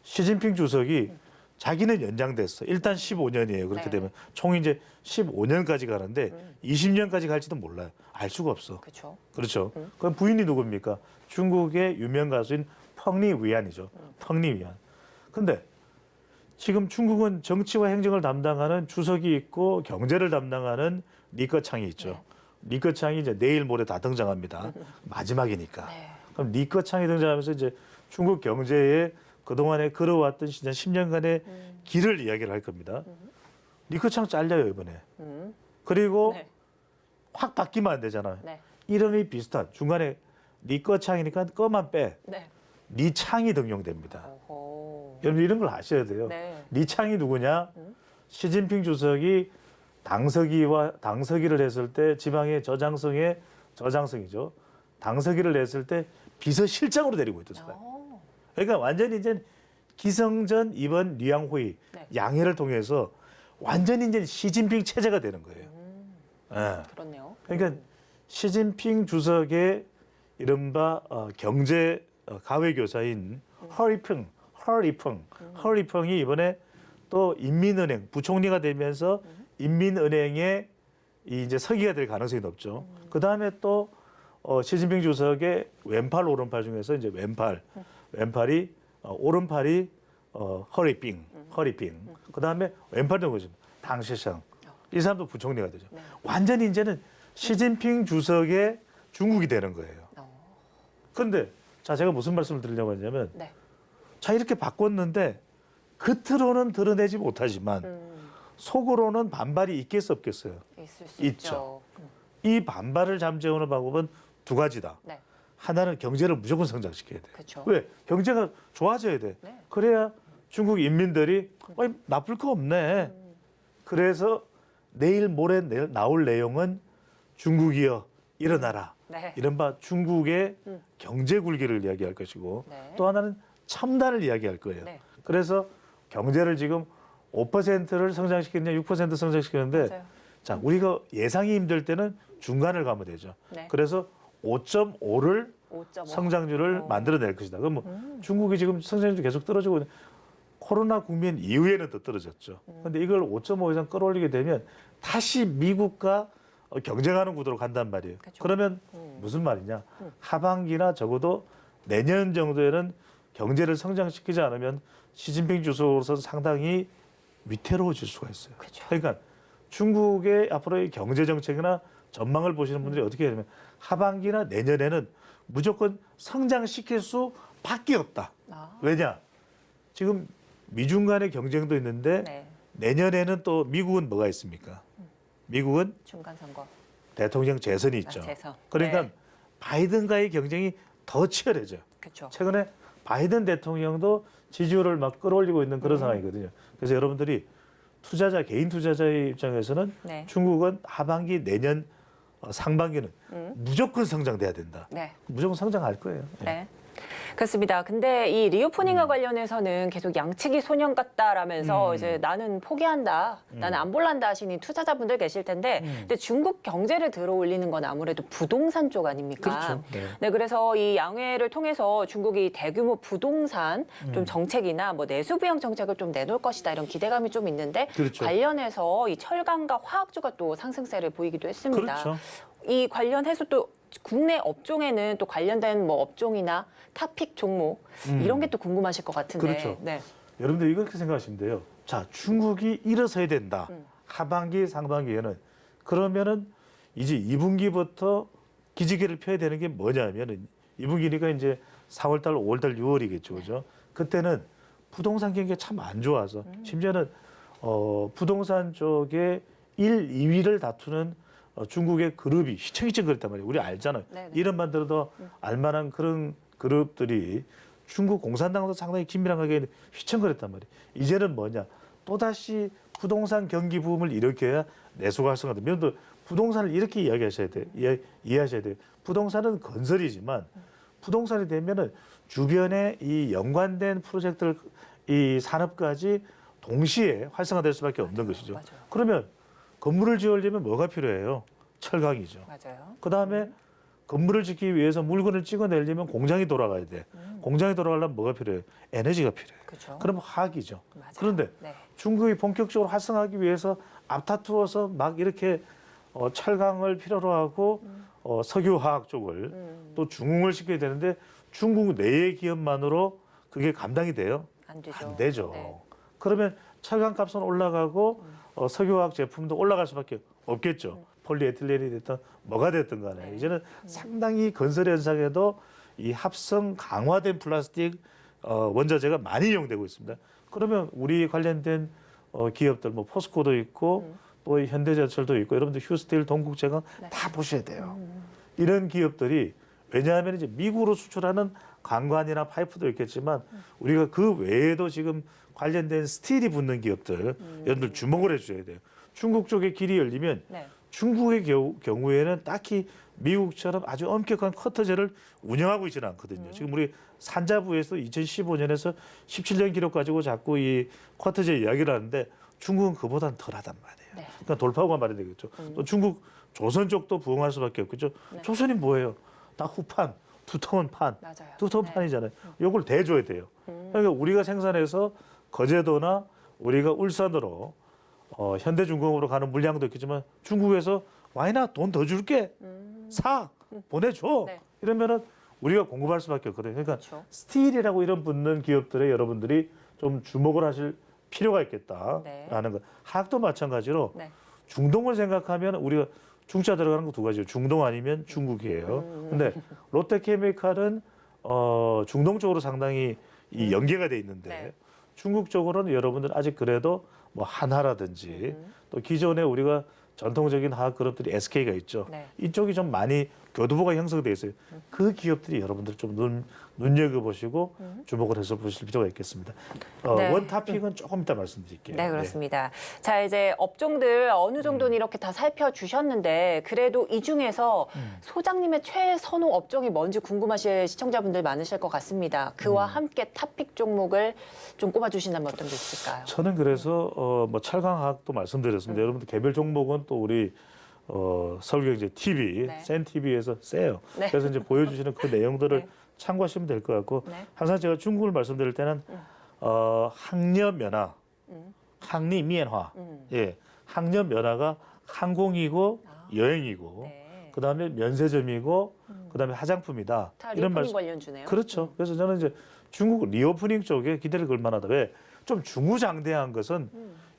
시진핑 주석이 자기는 연장됐어. 일단 15년이에요. 그렇게 네. 되면 총 이제 15년까지 가는데 20년까지 갈지도 몰라요. 알 수가 없어. 그렇죠. 그렇죠. 그럼 부인이 누굽니까? 중국의 유명 가수인 펑리 위안이죠. 펑리 위안. 근데 지금 중국은 정치와 행정을 담당하는 주석이 있고 경제를 담당하는 리커창이 있죠. 리커창이 이제 내일 모레 다 등장합니다. 마지막이니까. 네. 그럼 리커창이 등장하면서 이제 중국 경제에 그동안에 걸어왔던 10년간의 길을 이야기를 할 겁니다. 리커창 잘려요, 이번에. 그리고 네. 확 바뀌면 안 되잖아요. 네. 이름이 비슷한 중간에 리꺼창이니까 꺼만 빼 네. 리창이 등용됩니다. 오호. 여러분 이런 걸 아셔야 돼요. 네. 리창이 누구냐? 시진핑 주석이 당서기를 했을 때 지방의 저장성이죠. 당서기를 했을 때 비서실장으로 데리고 있던 사람. 오. 그러니까 완전히 이제 기성전 이번 뉘앙호의 네. 양해를 통해서 완전히 이제 시진핑 체제가 되는 거예요. 예. 그렇네요. 그러니까 시진핑 주석의 이른바 경제 가외교사인 허리펑이 이번에 또 인민은행 부총리가 되면서 인민은행의 이제 서기가 될 가능성이 높죠. 그 다음에 또 시진핑 주석의 왼팔 오른팔 중에서 이제 왼팔이 오른팔이 허리핑. 그 다음에 왼팔이 누구죠? 당시상. 이 사람도 부총리가 되죠. 네. 완전히 이제는 시진핑 주석의 중국이 되는 거예요. 그런데 자 제가 무슨 말씀을 드리려고 했냐면 네. 자 이렇게 바꿨는데 겉으로는 드러내지 못하지만 속으로는 반발이 있겠어 없겠어요. 있을 수 있죠. 있죠. 이 반발을 잠재우는 방법은 두 가지다. 네. 하나는 경제를 무조건 성장시켜야 돼. 그렇죠. 왜? 경제가 좋아져야 돼. 네. 그래야 중국 인민들이 나쁠 거 없네. 그래서 내일 모레 나올 내용은 중국이여 일어나라. 네. 이른바 중국의 경제 굴기를 이야기할 것이고 네. 또 하나는 첨단을 이야기할 거예요. 네. 그래서 경제를 지금 5%를 성장시키느냐 6% 성장시키는데 맞아요. 자 우리가 예상이 힘들 때는 중간을 가면 되죠. 네. 그래서 5.5를 5.5. 성장률을 만들어낼 것이다. 그럼 뭐 중국이 지금 성장률이 계속 떨어지고 있는 코로나 국면 이후에는 더 떨어졌죠. 그런데 이걸 5.5 이상 끌어올리게 되면 다시 미국과 경쟁하는 구도로 간단 말이에요. 그렇죠. 그러면 무슨 말이냐? 하반기나 적어도 내년 정도에는 경제를 성장시키지 않으면 시진핑 주석으로서 상당히 위태로워질 수가 있어요. 그렇죠. 그러니까 중국의 앞으로의 경제 정책이나 전망을 보시는 분들이 어떻게 해야 되면 하반기나 내년에는 무조건 성장시킬 수밖에 없다. 아. 왜냐? 지금 미중 간의 경쟁도 있는데 네. 내년에는 또 미국은 뭐가 있습니까? 미국은 중간 선거. 대통령 재선이 있죠. 재선. 그러니까 네. 바이든과의 경쟁이 더 치열해져요. 그렇죠. 최근에 바이든 대통령도 지지율을 막 끌어올리고 있는 그런 상황이거든요. 그래서 여러분들이 개인 투자자의 입장에서는 네. 중국은 하반기 내년 상반기는 무조건 성장돼야 된다. 네. 무조건 성장할 거예요. 예. 네. 그렇습니다. 근데 이 리오프닝과 관련해서는 계속 양치기 소년 같다라면서 이제 나는 포기한다, 나는 안 볼란다 하시는 투자자분들 계실 텐데, 근데 중국 경제를 들어올리는 건 아무래도 부동산 쪽 아닙니까? 그렇죠. 네. 네, 그래서 이 양회를 통해서 중국이 대규모 부동산 좀 정책이나 뭐 내수부양 정책을 좀 내놓을 것이다 이런 기대감이 좀 있는데 그렇죠. 관련해서 이 철강과 화학주가 또 상승세를 보이기도 했습니다. 그렇죠. 이 관련해서 또 국내 업종에는 또 관련된 뭐 업종이나 타픽 종목 이런 게 또 궁금하실 것 같은데. 그렇죠. 네. 여러분들 이렇게 생각하시면 돼요. 자, 중국이 일어서야 된다. 하반기, 상반기에는. 그러면은 이제 2분기부터 기지개를 펴야 되는 게 뭐냐면은 2분기니까 이제 4월달, 5월달, 6월이겠죠. 그죠? 그때는 부동산 경기가 참 안 좋아서 심지어는 부동산 쪽에 1, 2위를 다투는 중국의 그룹이 휘청휘청거렸단 말이에요. 우리 알잖아요. 네네. 이름만 들어도 알만한 그런 그룹들이 중국 공산당도 상당히 긴밀하게 휘청거렸단 말이에요. 이제는 뭐냐? 또다시 부동산 경기 부음을 일으켜야 내수가 활성화됩니다. 여러분들 부동산을 이렇게 이야기하셔야 돼요. 이해하셔야 돼요. 부동산은 건설이지만 부동산이 되면은 주변에 이 연관된 프로젝트를 이 산업까지 동시에 활성화될 수밖에 없는 것이죠. 맞아요. 그러면 건물을 지으려면 뭐가 필요해요? 철강이죠. 맞아요. 그다음에 건물을 짓기 위해서 물건을 찍어내려면 공장이 돌아가야 돼. 공장이 돌아가려면 뭐가 필요해요? 에너지가 필요해요. 그렇죠. 그럼 화학이죠. 맞아요. 그런데 네. 중국이 본격적으로 활성화하기 위해서 앞다투어서 막 이렇게 철강을 필요로 하고 석유화학 쪽을 또 중흥을 시켜야 되는데 중국 내의 기업만으로 그게 감당이 돼요? 안 되죠. 안 되죠. 네. 그러면 철강 값은 올라가고 석유화학 제품도 올라갈 수밖에 없겠죠. 폴리에틸렌이 됐든 뭐가 됐든 간에 네. 이제는 상당히 건설 현상에도 이 합성 강화된 플라스틱 원자재가 많이 이용되고 있습니다. 그러면 우리 관련된 기업들 뭐 포스코도 있고 또 현대제철도 있고 여러분들 휴스틸, 동국제강 네. 다 보셔야 돼요. 이런 기업들이 왜냐하면 이제 미국으로 수출하는 관관이나 파이프도 있겠지만 우리가 그 외에도 지금 관련된 스틸이 붙는 기업들 여러분들 주목을 해주셔야 돼요. 중국 쪽에 길이 열리면 네. 중국의 경우에는 딱히 미국처럼 아주 엄격한 커터제를 운영하고 있지는 않거든요. 지금 우리 산자부에서 2015년에서 17년 기록 가지고 자꾸 이 커터제 이야기를 하는데 중국은 그보다는 덜하단 말이에요. 네. 그러니까 돌파구가 말이 되겠죠. 또 중국 조선 쪽도 부응할 수밖에 없겠죠. 네. 조선이 뭐예요? 다 후판, 두터운 판, 맞아요. 두터운 네. 판이잖아요. 요걸 대줘야 돼요. 그러니까 우리가 생산해서 거제도나 우리가 울산으로 현대중공업으로 가는 물량도 있겠지만 중국에서 와이나 돈 더 줄게 사 보내줘 네. 이러면은 우리가 공급할 수밖에 없거든요. 그러니까 그렇죠. 스틸이라고 이런 붙는 기업들에 여러분들이 좀 주목을 하실 필요가 있겠다라는 거. 화학도 마찬가지로 네. 중동을 생각하면 우리가 중자 들어가는 거 두 가지요. 중동 아니면 중국이에요. 근데 롯데케미칼은 중동 쪽으로 상당히 이 연계가 돼 있는데 네. 중국 쪽으로는 여러분들 아직 그래도 뭐 한화라든지 또 기존에 우리가 전통적인 화학 그룹들이 SK가 있죠. 네. 이쪽이 좀 많이 교두보가 형성돼 있어요. 그 기업들이 여러분들 좀 눈여겨보시고 주목을 해서 보실 필요가 있겠습니다. 네. 원 토픽은 조금 이따 말씀드릴게요. 네, 그렇습니다. 자, 이제 업종들 어느 정도는 이렇게 다 살펴주셨는데 그래도 이 중에서 소장님의 최선호 업종이 뭔지 궁금하실 시청자분들 많으실 것 같습니다. 그와 함께 탑픽 종목을 좀 꼽아주신다면 어떤 게 있을까요? 저는 그래서 뭐 철강화학도 말씀드렸습니다. 여러분들 개별 종목은 또 우리 서울경제 TV, 네. 센 TV에서 세요. 네. 그래서 이제 보여주시는 그 내용들을 네. 참고하시면 될 것 같고 네. 항상 제가 중국을 말씀드릴 때는 항려면화, 항리미엔화, 예, 항려면화가 항공이고 여행이고 네. 그다음에 면세점이고 그다음에 화장품이다. 다 이런 리오프닝 말씀. 관련주네요. 그렇죠. 그래서 저는 이제 중국 리오프닝 쪽에 기대를 걸 만하다. 왜? 좀 중구장대한 것은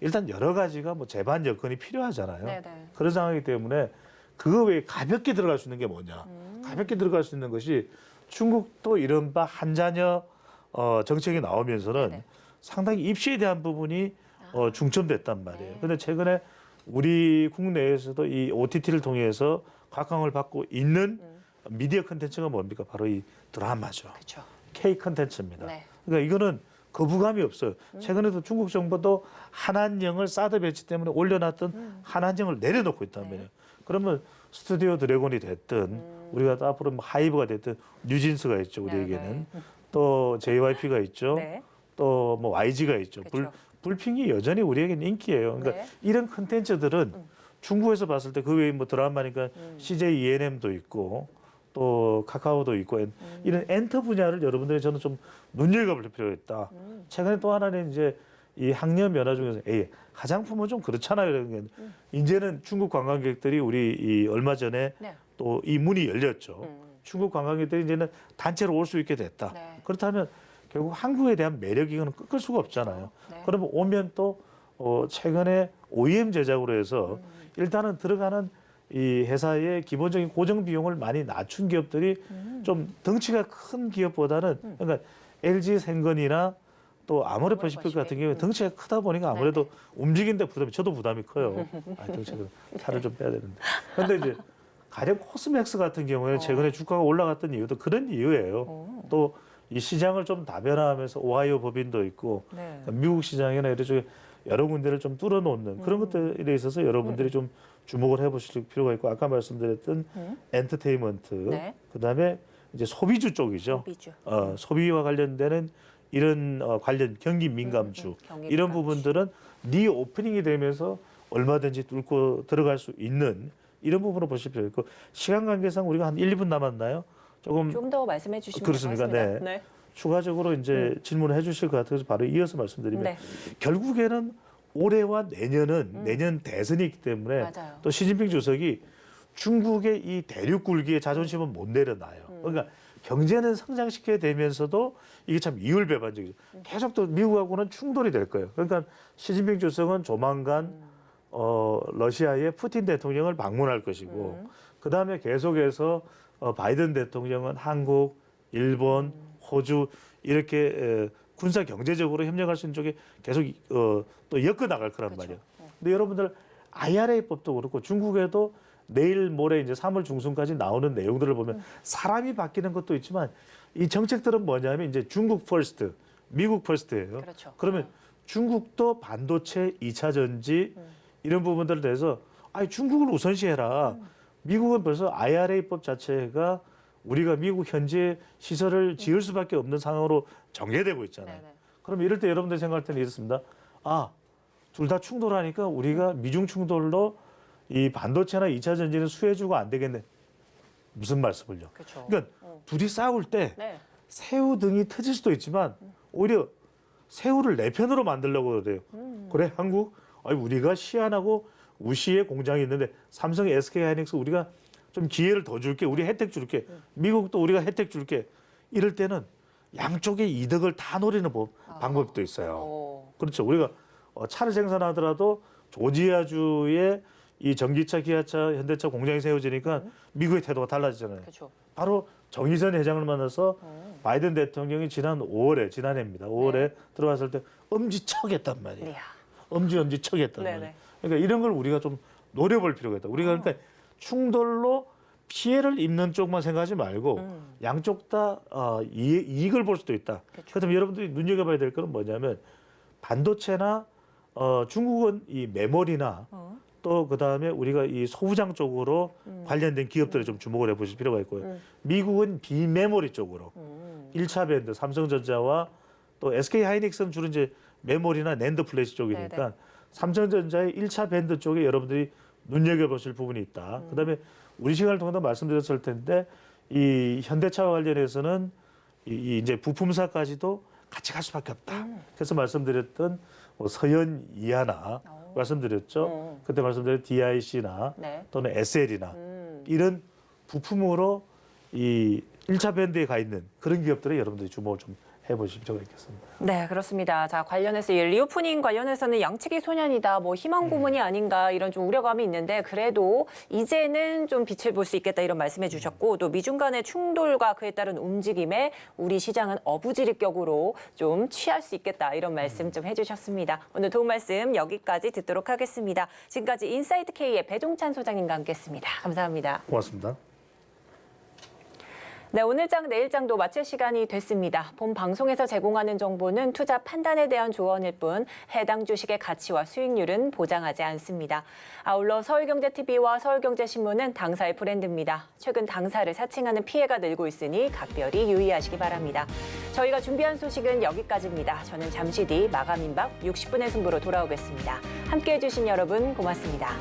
일단 여러 가지가 뭐 제반 여건이 필요하잖아요. 네네. 그런 상황이기 때문에 그거 외에 가볍게 들어갈 수 있는 게 뭐냐? 가볍게 들어갈 수 있는 것이 중국도 이른바 한자녀 정책이 나오면서는 네네. 상당히 입시에 대한 부분이 중점됐단 말이에요. 근데 최근에 우리 국내에서도 이 OTT를 통해서 각광을 받고 있는 미디어 컨텐츠가 뭡니까? 바로 이 드라마죠. 그렇죠. K 컨텐츠입니다. 네. 그러니까 이거는 거부감이 없어요. 최근에도 중국 정부도 한한령을 사드 배치 때문에 올려놨던 한한령을 내려놓고 있단 말이에요. 그러면 스튜디오 드래곤이 됐든 우리가 또 앞으로 뭐 하이브가 됐든 뉴진스가 있죠. 우리에게는 또 JYP가 있죠. 네. 또 뭐 YG가 있죠. 그렇죠. 불핑이 여전히 우리에게는 인기예요. 그러니까 네. 이런 컨텐츠들은 중국에서 봤을 때 그 외에 뭐 드라마니까 CJ ENM도 있고 또 카카오도 있고 이런 엔터 분야를 여러분들이 저는 좀 눈여겨볼 필요가 있다. 최근에 또 하나는 이제 이 학년 면화 중에서 화장품은 좀 그렇잖아요. 이런 게 이제는 중국 관광객들이 우리 이 얼마 전에 네. 또 이 문이 열렸죠. 중국 관광객들이 이제는 단체로 올 수 있게 됐다. 네. 그렇다면 결국 한국에 대한 매력이 이거는 꺾을 수가 없잖아요. 네. 그러면 오면 또 최근에 OEM 제작으로 해서 일단은 들어가는 이 회사의 기본적인 고정 비용을 많이 낮춘 기업들이 좀 덩치가 큰 기업보다는 그러니까 LG 생건이나 또 아모레퍼시픽 같은 경우에 덩치가 크다 보니까 아무래도 움직이는데 부담이 저도 부담이 커요. 덩치가 살을 좀 빼야 되는데. 그런데 이제 가령 코스맥스 같은 경우에는 최근에 주가가 올라갔던 이유도 그런 이유예요. 또 이 시장을 좀 다변화하면서 오하이오 법인도 있고 네. 미국 시장이나 이런 쪽에 여러 군데를 좀 뚫어놓는 그런 것들에 있어서 여러분들이 좀 주목을 해보실 필요가 있고 아까 말씀드렸던 엔터테인먼트 네. 그다음에 이제 소비주 쪽이죠. 소비주. 소비와 관련되는 이런 관련 경기 민감주 경기 이런 민감주. 부분들은 리오프닝이 되면서 얼마든지 뚫고 들어갈 수 있는 이런 부분을 보실 필요 있고 시간 관계상 우리가 한 1, 2분 남았나요? 조금 좀 더 말씀해 주시면 그렇습니까? 될것 네. 같습니다. 추가적으로 이제 질문을 해주실 것 같아서 바로 이어서 말씀드리면 네. 결국에는 올해와 내년은 내년 대선이 있기 때문에 맞아요. 또 시진핑 주석이 중국의 이 대륙 굴기의 자존심은 못 내려놔요. 그러니까 경제는 성장시켜야 되면서도 이게 참 이율배반적이죠. 계속 또 미국하고는 충돌이 될 거예요. 그러니까 시진핑 주석은 조만간 러시아의 푸틴 대통령을 방문할 것이고 그 다음에 계속해서 바이든 대통령은 한국, 일본, 호주 이렇게 군사 경제적으로 협력할 수 있는 쪽에 계속 또 엮어 나갈 거란 말이에요. 근데 여러분들 IRA법도 그렇고 중국에도 내일 모레 이제 3월 중순까지 나오는 내용들을 보면 사람이 바뀌는 것도 있지만 이 정책들은 뭐냐면 이제 중국 퍼스트, 미국 퍼스트예요. 그렇죠. 그러면 중국도 반도체, 2차 전지 이런 부분들에 대해서 아니 중국을 우선시해라. 미국은 벌써 IRA법 자체가 우리가 미국 현재 시설을 지을 수밖에 없는 상황으로 전개되고 있잖아요. 네네. 그럼 이럴 때 여러분들 생각할 때는 이렇습니다. 아, 둘 다 충돌하니까 우리가 미중 충돌로 이 반도체나 2차 전지는 수혜주가 안 되겠네. 무슨 말씀을요? 그렇죠. 그러니까 둘이 싸울 때 네. 새우 등이 터질 수도 있지만 오히려 새우를 내 편으로 만들려고 그래요. 그래 한국? 아니 우리가 시안하고 우시에 공장이 있는데 삼성, SK 하이닉스 우리가 좀 기회를 더 줄게. 우리 혜택 줄게. 미국도 우리가 혜택 줄게. 이럴 때는 양쪽의 이득을 다 노리는 방법도 있어요. 그렇죠. 우리가 차를 생산하더라도 조지아주에 이 전기차, 기아차, 현대차 공장이 세워지니까 미국의 태도가 달라지잖아요. 그렇죠. 바로 정의선 회장을 만나서 바이든 대통령이 지난해입니다. 5월에 들어왔을 때 엄지척했단 말이에요. 이야. 엄지척했단 네네. 말이에요. 그러니까 이런 걸 우리가 좀 노려볼 필요가 있다. 우리가 그러니까 충돌로 피해를 입는 쪽만 생각하지 말고 양쪽 다 이익을 볼 수도 있다. 그렇다면 여러분들이 눈여겨봐야 될 거는 뭐냐면 반도체나 중국은 이 메모리나 또 그다음에 우리가 이 소부장 쪽으로 관련된 기업들에 좀 주목을 해보실 필요가 있고요. 미국은 비메모리 쪽으로 1차 밴드 삼성전자와 또 SK 하이닉스는 주로 이제 메모리나 낸드 플래시 쪽이니까 네네. 삼성전자의 1차 밴드 쪽에 여러분들이 눈여겨보실 부분이 있다. 그다음에 우리 시간을 통해서 말씀드렸을 텐데 이 현대차와 관련해서는 이 이제 부품사까지도 같이 갈 수밖에 없다. 그래서 말씀드렸던 뭐 서현 이하나 말씀드렸죠. 그때 말씀드린 DIC나 네. 또는 SL이나 이런 부품으로 이 1차 밴드에 가 있는 그런 기업들에 여러분들이 주목을 좀 해보실 필요가 있겠습니다. 네, 그렇습니다. 자, 관련해서 이 리오프닝 관련해서는 양측이 소년이다, 뭐 희망 고문이 아닌가 이런 좀 우려감이 있는데 그래도 이제는 좀 빛을 볼 수 있겠다 이런 말씀해 주셨고 또 미중 간의 충돌과 그에 따른 움직임에 우리 시장은 어부지리격으로 좀 취할 수 있겠다 이런 말씀 좀 해주셨습니다. 오늘 도움 말씀 여기까지 듣도록 하겠습니다. 지금까지 인사이트 K의 배종찬 소장님과 함께했습니다. 감사합니다. 고맙습니다. 네, 오늘 장, 내일 장도 마칠 시간이 됐습니다. 본 방송에서 제공하는 정보는 투자 판단에 대한 조언일 뿐 해당 주식의 가치와 수익률은 보장하지 않습니다. 아울러 서울경제TV와 서울경제신문은 당사의 브랜드입니다. 최근 당사를 사칭하는 피해가 늘고 있으니 각별히 유의하시기 바랍니다. 저희가 준비한 소식은 여기까지입니다. 저는 잠시 뒤 마감 임박 60분의 승부로 돌아오겠습니다. 함께해 주신 여러분 고맙습니다.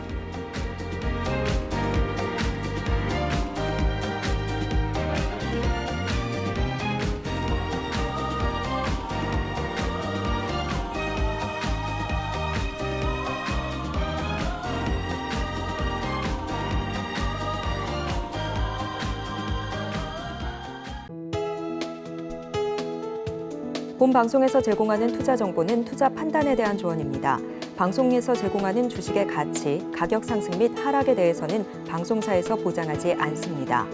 본 방송에서 제공하는 투자 정보는 투자 판단에 대한 조언입니다. 방송에서 제공하는 주식의 가치, 가격 상승 및 하락에 대해서는 방송사에서 보장하지 않습니다.